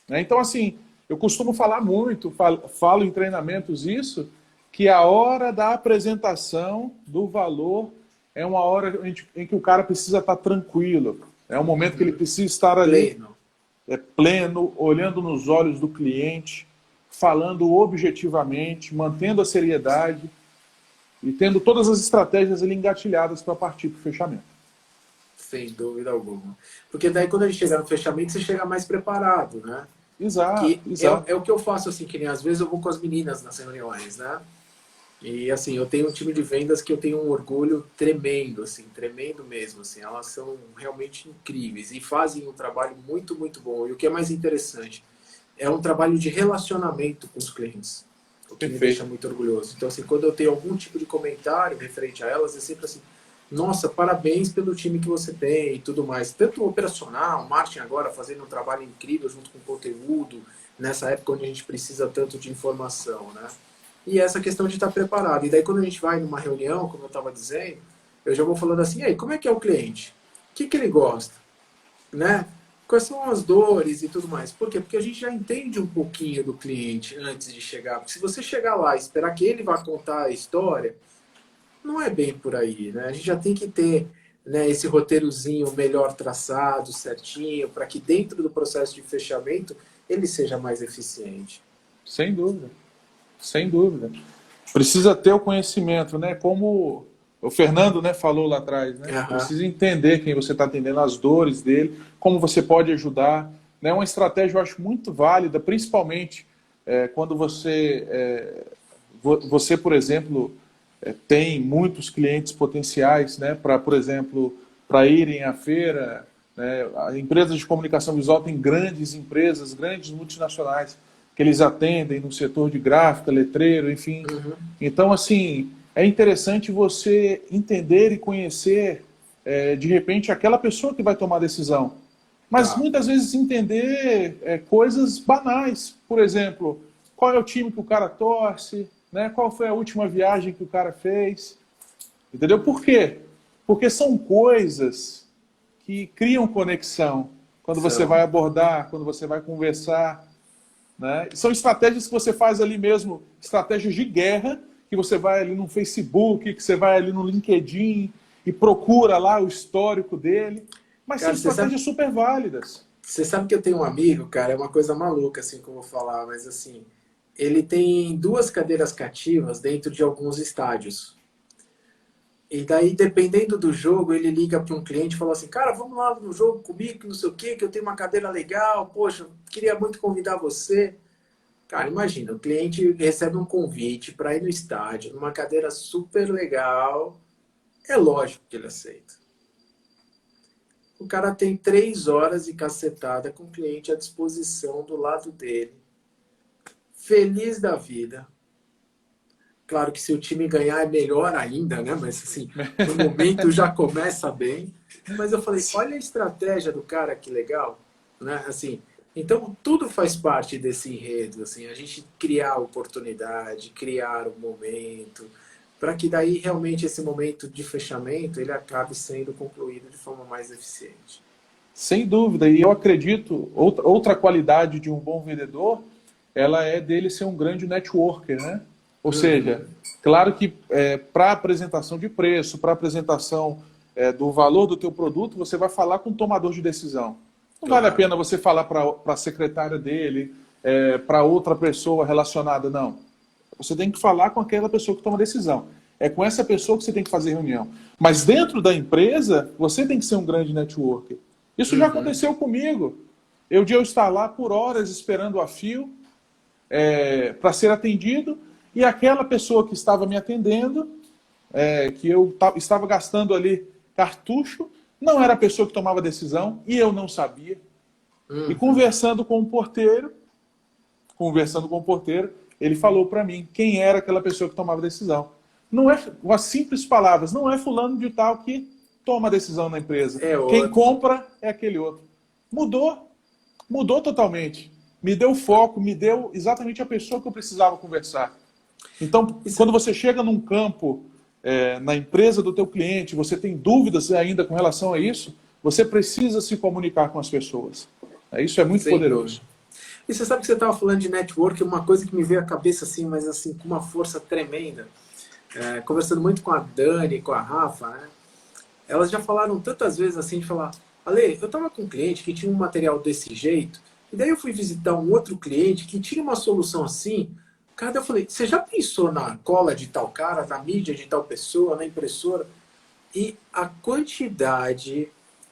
Né? Então, assim, eu costumo falar muito, falo em treinamentos isso, que a hora da apresentação do valor é uma hora em que o cara precisa estar tranquilo. É um momento que ele precisa estar ali pleno, olhando nos olhos do cliente, falando objetivamente, mantendo a seriedade e tendo todas as estratégias ali engatilhadas para partir para o fechamento. Sem dúvida alguma. Porque daí quando a gente chegar no fechamento, você chega mais preparado, né? Exato, Que exato. é o que eu faço, assim, que nem às vezes eu vou com as meninas nas reuniões, né? E assim, eu tenho um time de vendas que eu tenho um orgulho tremendo, assim, tremendo mesmo, assim, elas são realmente incríveis e fazem um trabalho muito, muito bom. E o que é mais interessante, é um trabalho de relacionamento com os clientes, o que me deixa Perfeito. muito orgulhoso. Então, assim, quando eu tenho algum tipo de comentário referente a elas, é sempre assim, nossa, parabéns pelo time que você tem e tudo mais. Tanto o operacional, o marketing agora fazendo um trabalho incrível junto com o conteúdo, nessa época onde a gente precisa tanto de informação, né? E essa questão de estar preparado. E daí quando a gente vai numa reunião, como eu estava dizendo, eu já vou falando assim, e aí, como é que é o cliente? O que, que ele gosta? Né? Quais são as dores e tudo mais? Por quê? Porque a gente já entende um pouquinho do cliente antes de chegar. Porque se você chegar lá e esperar que ele vá contar a história, não é bem por aí, né? A gente já tem que ter, né, esse roteirozinho melhor traçado, certinho, para que dentro do processo de fechamento ele seja mais eficiente. Sem dúvida. Sem dúvida. Precisa ter o conhecimento, né? Como o Fernando, né, falou lá atrás, né? Aham. Precisa entender quem você está atendendo, as dores dele, como você pode ajudar. Né? Uma estratégia eu acho muito válida, principalmente quando você, por exemplo, tem muitos clientes potenciais, né? Para, por exemplo, para irem à feira. Né? A empresas de comunicação visual tem grandes empresas, grandes multinacionais que eles atendem no setor de gráfica, letreiro, enfim. Uhum. Então, assim, é interessante você entender e conhecer, de repente, aquela pessoa que vai tomar a decisão. Mas Tá. muitas vezes entender coisas banais. Por exemplo, qual é o time que o cara torce, né? Qual foi a última viagem que o cara fez. Entendeu? Por quê? Porque são coisas que criam conexão quando você vai São. abordar, quando você vai conversar. Né? São estratégias que você faz ali mesmo, estratégias de guerra, que você vai ali no Facebook, que você vai ali no LinkedIn e procura lá o histórico dele. Mas são Cara, estratégias super válidas. você sabe que eu tenho um amigo, cara, é uma coisa maluca, assim, que eu vou falar, mas assim, ele tem duas cadeiras cativas dentro de alguns estádios. E daí, dependendo do jogo, ele liga para um cliente e fala assim, cara, vamos lá no jogo comigo, que não sei o quê, que eu tenho uma cadeira legal, poxa, queria muito convidar você. Cara, imagina, o cliente recebe um convite para ir no estádio, numa cadeira super legal, é lógico que ele aceita. O cara tem 3 horas de cacetada com o cliente à disposição do lado dele, feliz da vida. Claro que se o time ganhar é melhor ainda, né? Mas assim, no momento já começa bem. Mas eu falei, olha a estratégia do cara, que legal, né? Assim, então tudo faz parte desse enredo, assim, a gente criar oportunidade, criar um momento, para que daí realmente esse momento de fechamento ele acabe sendo concluído de forma mais eficiente. Sem dúvida. E eu acredito, outra qualidade de um bom vendedor, ela é dele ser um grande networker, né? Ou seja, Uhum, claro que para apresentação de preço, para apresentação do valor do teu produto, você vai falar com o tomador de decisão. Não vale a claro. pena você falar para a secretária dele, para outra pessoa relacionada, não. Você tem que falar com aquela pessoa que toma decisão. É com essa pessoa que você tem que fazer reunião. Mas dentro da empresa, você tem que ser um grande networker. Isso já Uhum. aconteceu comigo. Eu estar lá por horas esperando a fio para ser atendido e aquela pessoa que estava me atendendo, que eu estava gastando ali cartucho, não era a pessoa que tomava decisão e eu não sabia. E Uhum. conversando com o porteiro, ele falou para mim quem era aquela pessoa que tomava decisão. Não é, com as simples palavras, não é fulano de tal que toma a decisão na empresa. É Quem outro. compra é aquele outro. Mudou totalmente. Me deu foco, me deu exatamente a pessoa que eu precisava conversar. Então, Isso, quando você chega num campo, na empresa do teu cliente, você tem dúvidas ainda com relação a isso, você precisa se comunicar com as pessoas. Isso é muito sem poderoso. dúvida. E você sabe que você estava falando de network, uma coisa que me veio à cabeça assim, mas assim, com uma força tremenda. Conversando muito com a Dani, com a Rafa, né? Elas já falaram tantas vezes assim, de falar, Ale, eu estava com um cliente que tinha um material desse jeito, e daí eu fui visitar um outro cliente que tinha uma solução assim. Cara, eu falei, você já pensou na cola de tal cara, na mídia de tal pessoa, na impressora? E a quantidade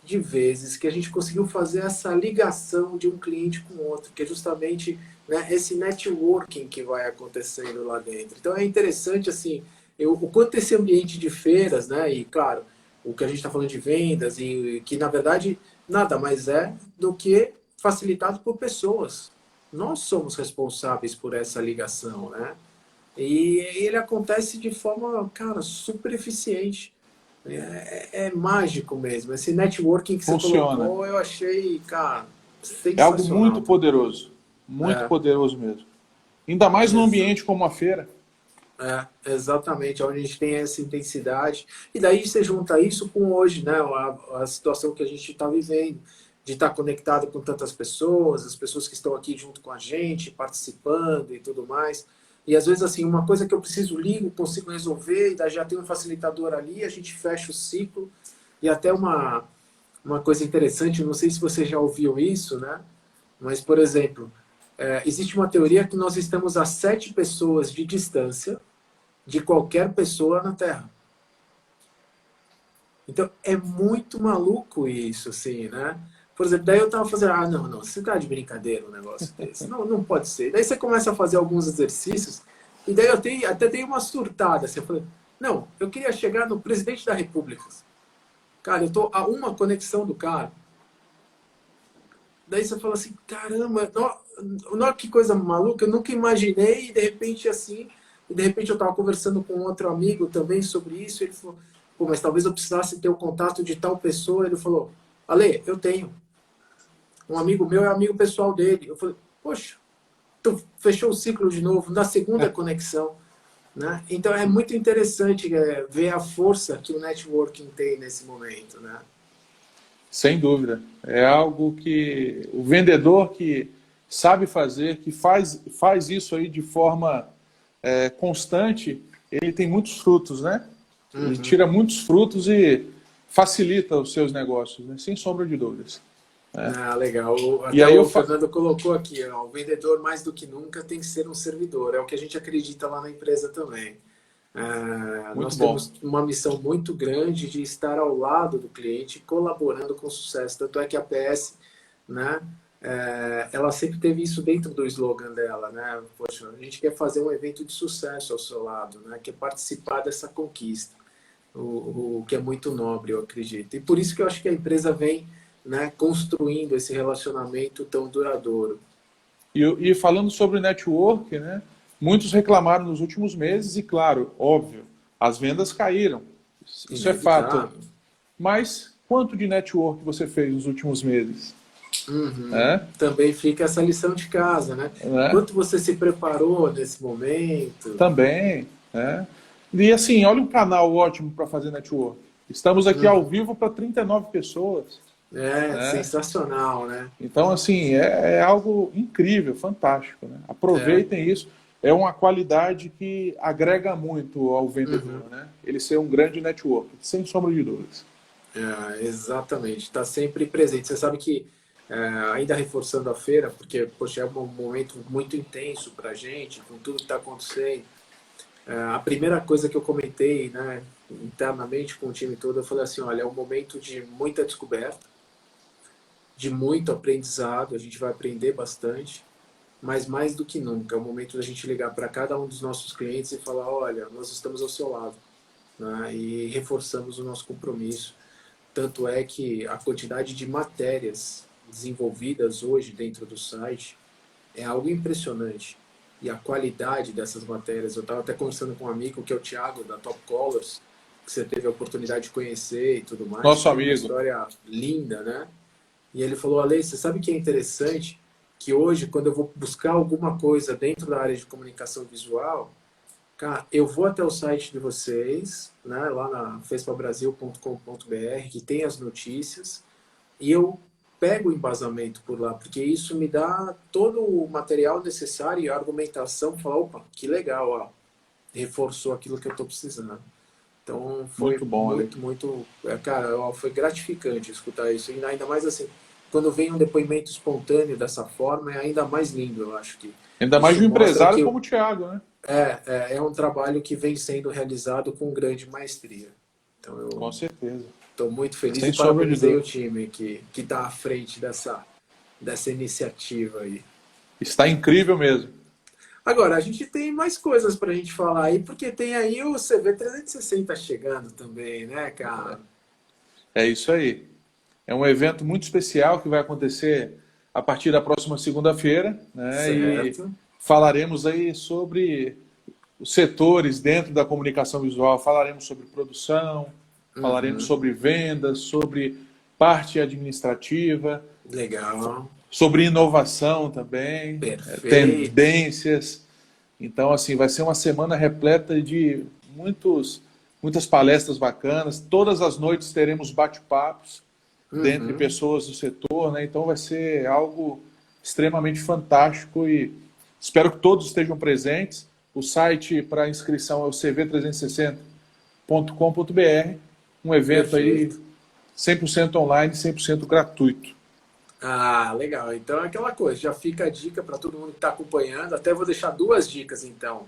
de vezes que a gente conseguiu fazer essa ligação de um cliente com o outro, que é justamente, né, esse networking que vai acontecendo lá dentro. Então é interessante assim, o quanto esse ambiente de feiras, né, e claro, o que a gente está falando de vendas, e que na verdade nada mais é do que facilitado por pessoas. Nós somos responsáveis por essa ligação, né? E ele acontece de forma, cara, super eficiente. É mágico mesmo. Esse networking que você Funciona. colocou, eu achei, cara, É algo muito sensacional. poderoso. Muito É, poderoso mesmo. Ainda mais num exa- ambiente como a feira. exatamente, onde a gente tem essa intensidade. E daí você junta isso com hoje, né? A situação que a gente está vivendo, de estar conectado com tantas pessoas, as pessoas que estão aqui junto com a gente, participando e tudo mais. E às vezes, assim, uma coisa que eu preciso, ligo, consigo resolver, e daí já tem um facilitador ali, a gente fecha o ciclo. E até uma coisa interessante, não sei se você já ouviu isso, né? Mas, por exemplo, existe uma teoria que nós estamos a 7 pessoas de distância de qualquer pessoa na Terra. Então, é muito maluco isso, assim, né? Por exemplo, daí eu tava fazendo, não, você tá de brincadeira um negócio desse. Não, não pode ser. Daí você começa a fazer alguns exercícios, e daí até dei uma surtada, assim, eu falei, não, eu queria chegar no presidente da República. Cara, eu tô a uma conexão do cara. Daí você fala assim, caramba, não, que coisa maluca, eu nunca imaginei, e de repente assim, e de repente eu estava conversando com outro amigo também sobre isso, e ele falou, pô, mas talvez eu precisasse ter o contato de tal pessoa, ele falou, Ale, eu tenho, um amigo meu é amigo pessoal dele, eu falei, poxa, tu fechou o ciclo de novo, na segunda conexão, né? Então é muito interessante ver a força que o networking tem nesse momento, né? Sem dúvida. É algo que o vendedor que sabe fazer, que faz isso aí de forma constante, ele tem muitos frutos, né? Ele Uhum. tira muitos frutos e facilita os seus negócios, né? Sem sombra de dúvidas. Ah, legal. E Até aí eu o fa... Fernando colocou aqui, ó, o vendedor mais do que nunca tem que ser um servidor. É o que a gente acredita lá na empresa também. Muito Nós bom. temos uma missão muito grande de estar ao lado do cliente, colaborando com o sucesso. Tanto é que a PS, né, ela sempre teve isso dentro do slogan dela, né? Poxa, a gente quer fazer um evento de sucesso ao seu lado, né? Quer participar dessa conquista, o que é muito nobre, eu acredito. E por isso que eu acho que a empresa vem, né, construindo esse relacionamento tão duradouro. E falando sobre network, né? Muitos reclamaram nos últimos meses e, claro, óbvio, as vendas caíram. Isso é fato. Inevitável. Mas quanto de network você fez nos últimos meses? Uhum. É? Também fica essa lição de casa, né? Né? Quanto você se preparou nesse momento? Também. Né? E assim, olha um canal ótimo para fazer network. Estamos aqui ao Uhum. vivo para 39 pessoas. É Né? sensacional, né? Então, assim, é algo incrível, fantástico. Né? É. Aproveitem isso. É uma qualidade que agrega muito ao vendedor. Uhum. Né? Ele ser um grande network, sem sombra de dúvidas. Exatamente, está sempre presente. Você sabe que, ainda reforçando a feira, porque poxa, é um momento muito intenso para a gente, com tudo que está acontecendo. A primeira coisa que eu comentei, né, internamente com o time todo, eu falei assim, olha, é um momento de muita descoberta, de muito aprendizado, a gente vai aprender bastante, mas mais do que nunca, é o momento da gente ligar para cada um dos nossos clientes e falar, olha, nós estamos ao seu lado, né, e reforçamos o nosso compromisso. Tanto é que a quantidade de matérias desenvolvidas hoje dentro do site é algo impressionante. E a qualidade dessas matérias, eu estava até conversando com um amigo, que é o Thiago, da Top Colors, que você teve a oportunidade de conhecer e tudo mais, Nosso que tem uma amigo. história linda, né? E ele falou, Ale, você sabe que é interessante? Que hoje, quando eu vou buscar alguma coisa dentro da área de comunicação visual, cara, eu vou até o site de vocês, né, lá na fespabrasil.com.br, que tem as notícias, e eu pego o embasamento por lá, porque isso me dá todo o material necessário e a argumentação para falar, opa, que legal, ó, reforçou aquilo que eu estou precisando. Então foi Muito bom, Ale. muito, cara, ó, foi gratificante escutar isso, e ainda mais assim, quando vem um depoimento espontâneo dessa forma, é ainda mais lindo, eu acho que Ainda mais de isso um mostra empresário que como o Thiago, né? é um trabalho que vem sendo realizado com grande maestria. Então Com certeza. Estou muito feliz Sem e sombra de parabenizei o dúvida. time que está à frente dessa iniciativa aí. Está incrível mesmo. Agora, a gente tem mais coisas para a gente falar aí, porque tem aí o CV360 chegando também, né, cara? É isso aí. É um evento muito especial que vai acontecer a partir da próxima segunda-feira, né? E Certo. falaremos aí sobre os setores dentro da comunicação visual, falaremos sobre produção, falaremos Uhum. sobre vendas, sobre parte administrativa, Legal. sobre inovação também, Perfeito. tendências. Então, assim, vai ser uma semana repleta de muitas palestras bacanas. Todas as noites teremos bate-papos dentre Uhum. pessoas do setor, né? Então vai ser algo extremamente fantástico e espero que todos estejam presentes. O site para inscrição é o cv360.com.br, um evento aí Perfeito. 100% online, 100% gratuito. Ah, legal. Então é aquela coisa, já fica a dica para todo mundo que está acompanhando. Até vou deixar duas dicas então.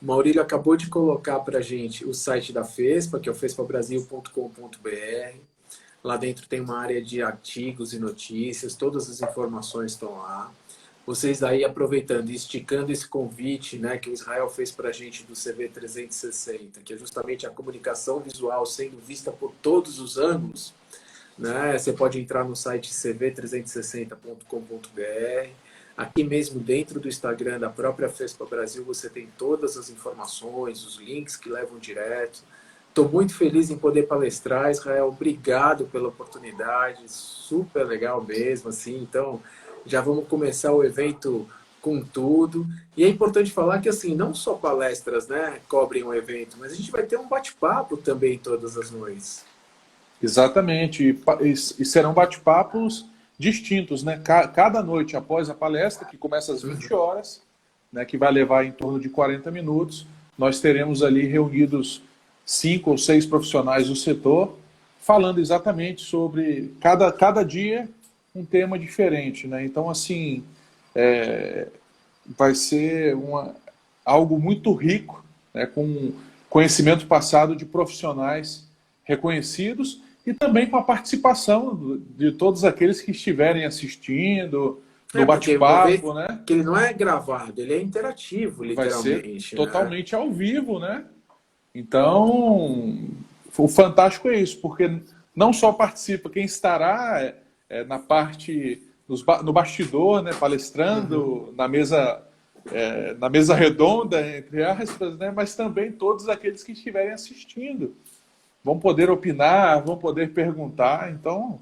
O Maurílio acabou de colocar para a gente o site da FESPA, que é o fespabrasil.com.br. Lá dentro tem uma área de artigos e notícias, todas as informações estão lá. Vocês aí aproveitando e esticando esse convite, né, que o Israel fez para a gente do CV 360, que é justamente a comunicação visual sendo vista por todos os ângulos, né? Você pode entrar no site cv360.com.br. Aqui mesmo dentro do Instagram da própria FESPA Brasil você tem todas as informações, os links que levam direto. Estou muito feliz em poder palestrar, Israel. Obrigado pela oportunidade, super legal mesmo, assim. Então, já vamos começar o evento com tudo. E é importante falar que, assim, não só palestras, né, cobrem o evento, mas a gente vai ter um bate-papo também todas as noites. Exatamente. E serão bate-papos distintos, né? Cada noite após a palestra, que começa às 20 horas, né, que vai levar em torno de 40 minutos, nós teremos ali reunidos 5 ou 6 profissionais do setor, falando exatamente sobre cada dia um tema diferente, né? Então, assim, é, vai ser algo muito rico, né, com conhecimento passado de profissionais reconhecidos e também com a participação de todos aqueles que estiverem assistindo no Porque vão ver bate-papo, né? que ele não é gravado, ele é interativo, Vai ser literalmente, né? totalmente ao vivo, né? Então, o fantástico é isso, porque não só participa quem estará na parte, no bastidor, né, palestrando, na mesa redonda, entre aspas, né, mas também todos aqueles que estiverem assistindo. Vão poder opinar, vão poder perguntar. Então,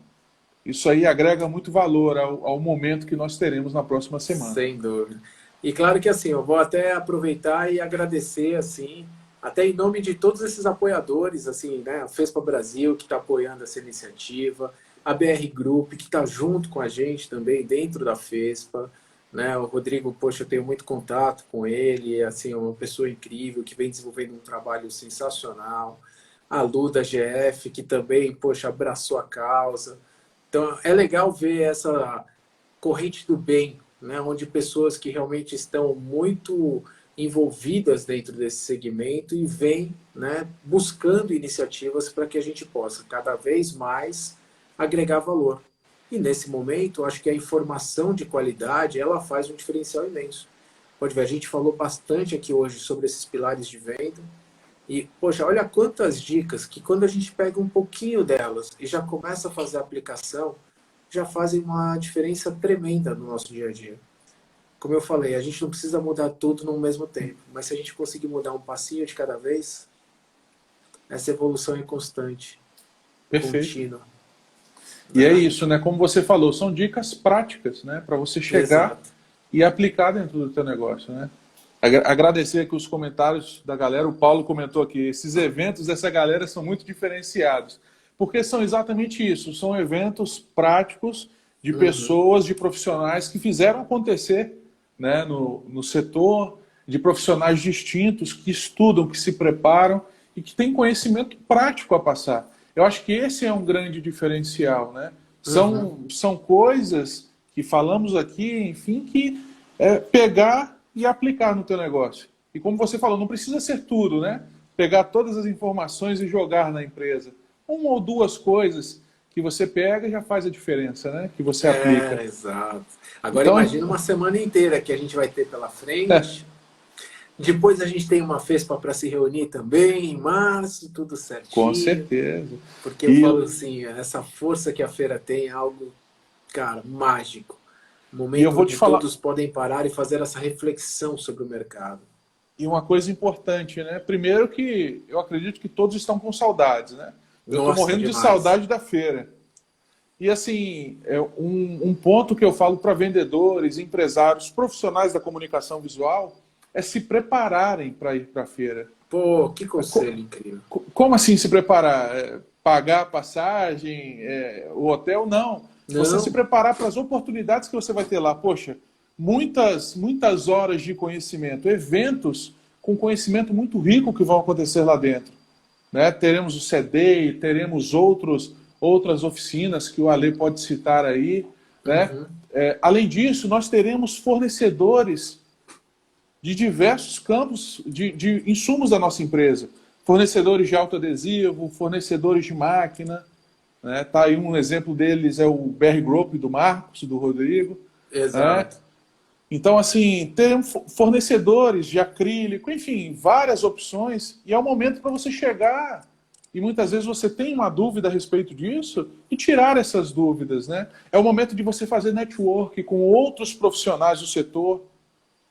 isso aí agrega muito valor ao momento que nós teremos na próxima semana. Sem dúvida. E claro que assim, eu vou até aproveitar e agradecer assim, até em nome de todos esses apoiadores, assim, né, a FESPA Brasil que está apoiando essa iniciativa, a BR Group que está junto com a gente também dentro da FESPA, né? O Rodrigo, poxa, eu tenho muito contato com ele, assim, é uma pessoa incrível que vem desenvolvendo um trabalho sensacional. A Lu da GF que também, poxa, abraçou a causa. Então é legal ver essa corrente do bem, né, onde pessoas que realmente estão muito envolvidas dentro desse segmento e vêm, né, buscando iniciativas para que a gente possa cada vez mais agregar valor. E nesse momento, acho que a informação de qualidade ela faz um diferencial imenso. Pode ver, a gente falou bastante aqui hoje sobre esses pilares de venda. E, poxa, olha quantas dicas que quando a gente pega um pouquinho delas e já começa a fazer a aplicação, já fazem uma diferença tremenda no nosso dia a dia. Como eu falei, a gente não precisa mudar tudo no mesmo tempo, mas se a gente conseguir mudar um passinho de cada vez, essa evolução é constante, Perfeito. contínua. E é Né? isso, né? Como você falou, são dicas práticas, né? Para você chegar Exato. e aplicar dentro do teu negócio, né? Agradecer aqui os comentários da galera. O Paulo comentou aqui, esses eventos dessa galera são muito diferenciados, porque são exatamente isso, são eventos práticos de Uhum. pessoas, de profissionais que fizeram acontecer, né, no setor, de profissionais distintos que estudam, que se preparam e que têm conhecimento prático a passar. Eu acho que esse é um grande diferencial, né? Uhum. São coisas que falamos aqui, enfim, que pegar e aplicar no teu negócio. E como você falou, não precisa ser tudo, né? Pegar todas as informações e jogar na empresa. uma ou duas coisas que você pega já faz a diferença, né? Que você aplica. Exato. Agora Então, imagina uma semana inteira que a gente vai ter pela frente. Depois a gente tem uma FESPA para se reunir também, em março, tudo com certinho. certeza. Porque eu falo assim, essa força que a feira tem é algo, cara, mágico. E eu Momento vou te onde falar, todos podem parar e fazer essa reflexão sobre o mercado. e uma coisa importante, né? Primeiro que eu acredito que todos estão com saudades, né? Eu estou Nossa, morrendo de demais. saudade da feira. E assim, um ponto que eu falo para vendedores, empresários, profissionais da comunicação visual é se prepararem para ir para a feira. Pô, que conselho incrível. Como assim se preparar? Pagar a passagem, o hotel? Não. Você se Não? preparar para as oportunidades que você vai ter lá. Poxa, muitas horas de conhecimento, eventos com conhecimento muito rico que vão acontecer lá dentro. Né? Teremos o CDI, teremos outras oficinas que o Ale pode citar aí. Né? Uhum. Além disso, nós teremos fornecedores de diversos campos de insumos da nossa empresa. Fornecedores de autoadesivo, fornecedores de máquina. Né? Tá aí um exemplo deles, é o BR Group do Marcos, do Rodrigo. Né? Exato. Então, assim, tem fornecedores de acrílico, enfim, várias opções, e é o momento para você chegar, e muitas vezes você tem uma dúvida a respeito disso, e tirar essas dúvidas, né? É o momento de você fazer network com outros profissionais do setor,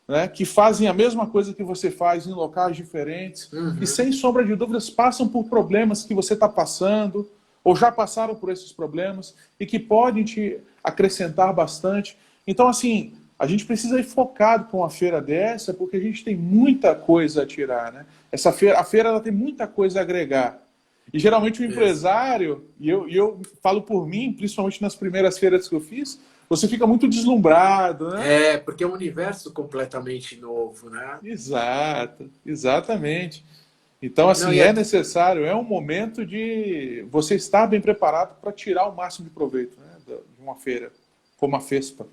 né, que fazem a mesma coisa que você faz em locais diferentes, e Uhum. sem sombra de dúvidas passam por problemas que você está passando, ou já passaram por esses problemas, e que podem te acrescentar bastante. Então, assim, a gente precisa ir focado com uma feira dessa, porque a gente tem muita coisa a tirar, né? A feira ela tem muita coisa a agregar. E geralmente o Exato. empresário, e eu falo por mim, principalmente nas primeiras feiras que eu fiz, você fica muito deslumbrado, né? É, porque é um universo completamente novo, né? Exato, exatamente. Então, Não, assim, e é até... necessário, é um momento de você estar bem preparado para tirar o máximo de proveito, né, de uma feira, como a FESPA.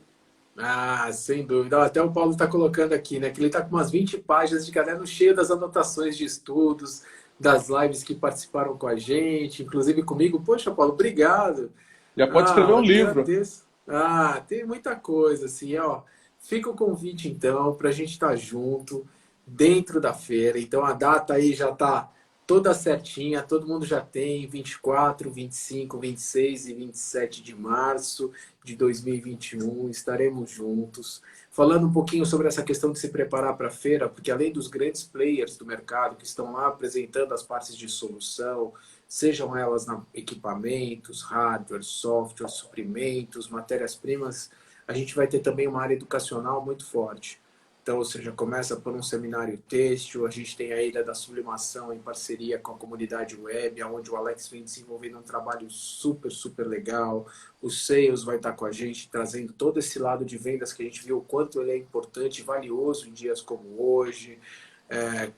Ah, sem dúvida. Ó, até o Paulo está colocando aqui, né? Que ele está com umas 20 páginas de caderno cheio das anotações de estudos, das lives que participaram com a gente, inclusive comigo. Poxa, Paulo, obrigado. Já pode escrever Ah, um livro. agradeço. Ah, tem muita coisa, assim, ó. Fica o convite, então, para a gente estar junto dentro da feira. Então, a data aí já está toda certinha, todo mundo já tem, 24, 25, 26 e 27 de março de 2021, estaremos juntos. Falando um pouquinho sobre essa questão de se preparar para a feira, porque além dos grandes players do mercado que estão lá apresentando as partes de solução, sejam elas na equipamentos, hardware, software, suprimentos, matérias-primas, a gente vai ter também uma área educacional muito forte. Então, ou seja, começa por um seminário têxtil, a gente tem a Ilha da Sublimação em parceria com a comunidade web, onde o Alex vem desenvolvendo um trabalho super, super legal. O Sales vai estar com a gente, trazendo todo esse lado de vendas que a gente viu o quanto ele é importante e valioso em dias como hoje.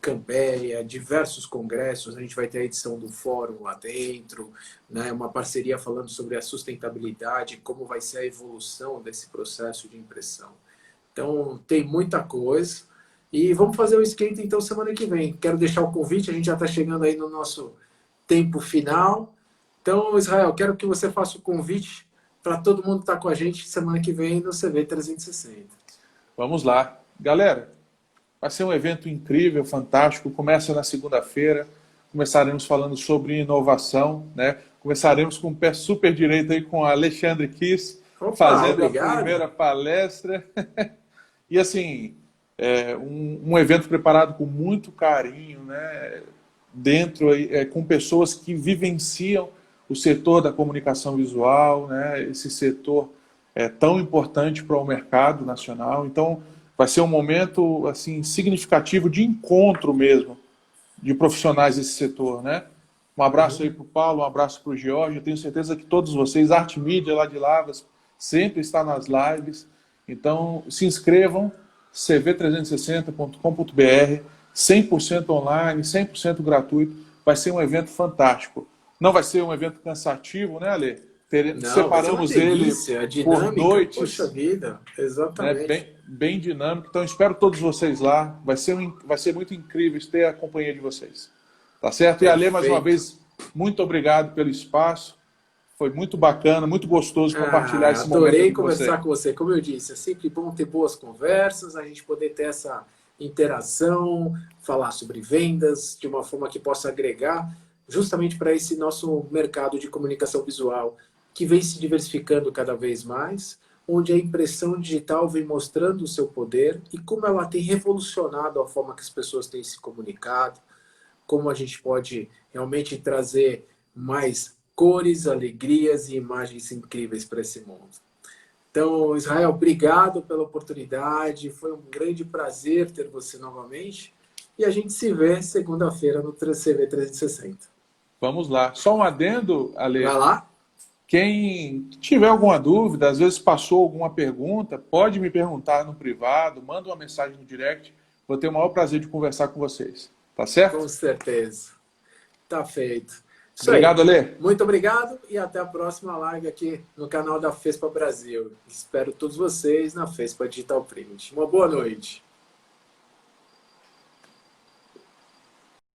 Campeia, diversos congressos, a gente vai ter a edição do fórum lá dentro, né, uma parceria falando sobre a sustentabilidade, como vai ser a evolução desse processo de impressão. Então, tem muita coisa. E vamos fazer o esquenta, então, semana que vem. Quero deixar o convite, a gente já está chegando aí no nosso tempo final. Então, Israel, quero que você faça o convite para todo mundo estar com a gente semana que vem no CV 360. Vamos lá. Galera, vai ser um evento incrível, fantástico. Começa na segunda-feira. Começaremos falando sobre inovação, né? Começaremos com o pé super direito aí com o Alexandre Kiss, Opa, fazendo a obrigado. primeira palestra. E assim, um evento preparado com muito carinho, né? Dentro, com pessoas que vivenciam o setor da comunicação visual, né? Esse setor é tão importante para o mercado nacional. Então, vai ser um momento assim significativo de encontro mesmo de profissionais desse setor, né? Um abraço aí Uhum. para o Paulo, um abraço para o Jorge. Eu tenho certeza que todos vocês, Arte Mídia lá de Lavras, sempre está nas lives. Então, se inscrevam, cv360.com.br, 100% online, 100% gratuito. Vai ser um evento fantástico. Não vai ser um evento cansativo, né, Ale? Não, vai ser uma Separamos ele delícia. A por dinâmica, poxa noites, vida. né, Exatamente. bem dinâmico. Então, espero todos vocês lá. Vai ser muito incrível ter a companhia de vocês. Tá certo? E Ale, mais uma Perfeito. vez, muito obrigado pelo espaço. Foi muito bacana, muito gostoso compartilhar esse momento Adorei com conversar você. com você. Como eu disse, é sempre bom ter boas conversas, a gente poder ter essa interação, falar sobre vendas de uma forma que possa agregar justamente para esse nosso mercado de comunicação visual, que vem se diversificando cada vez mais, onde a impressão digital vem mostrando o seu poder e como ela tem revolucionado a forma que as pessoas têm se comunicado, como a gente pode realmente trazer mais cores, alegrias e imagens incríveis para esse mundo. Então, Israel, obrigado pela oportunidade. Foi um grande prazer ter você novamente. E a gente se vê segunda-feira no CV 360. Vamos lá. Só um adendo, Vai Ale. lá? Quem tiver alguma dúvida, às vezes passou alguma pergunta, pode me perguntar no privado, manda uma mensagem no direct. Vou ter o maior prazer de conversar com vocês. Tá Com certo? certeza. Tá feito. Isso aí. Obrigado, Ale. Muito obrigado e até a próxima live aqui no canal da FESPA Brasil. Espero todos vocês na FESPA Digital Print. Uma boa noite.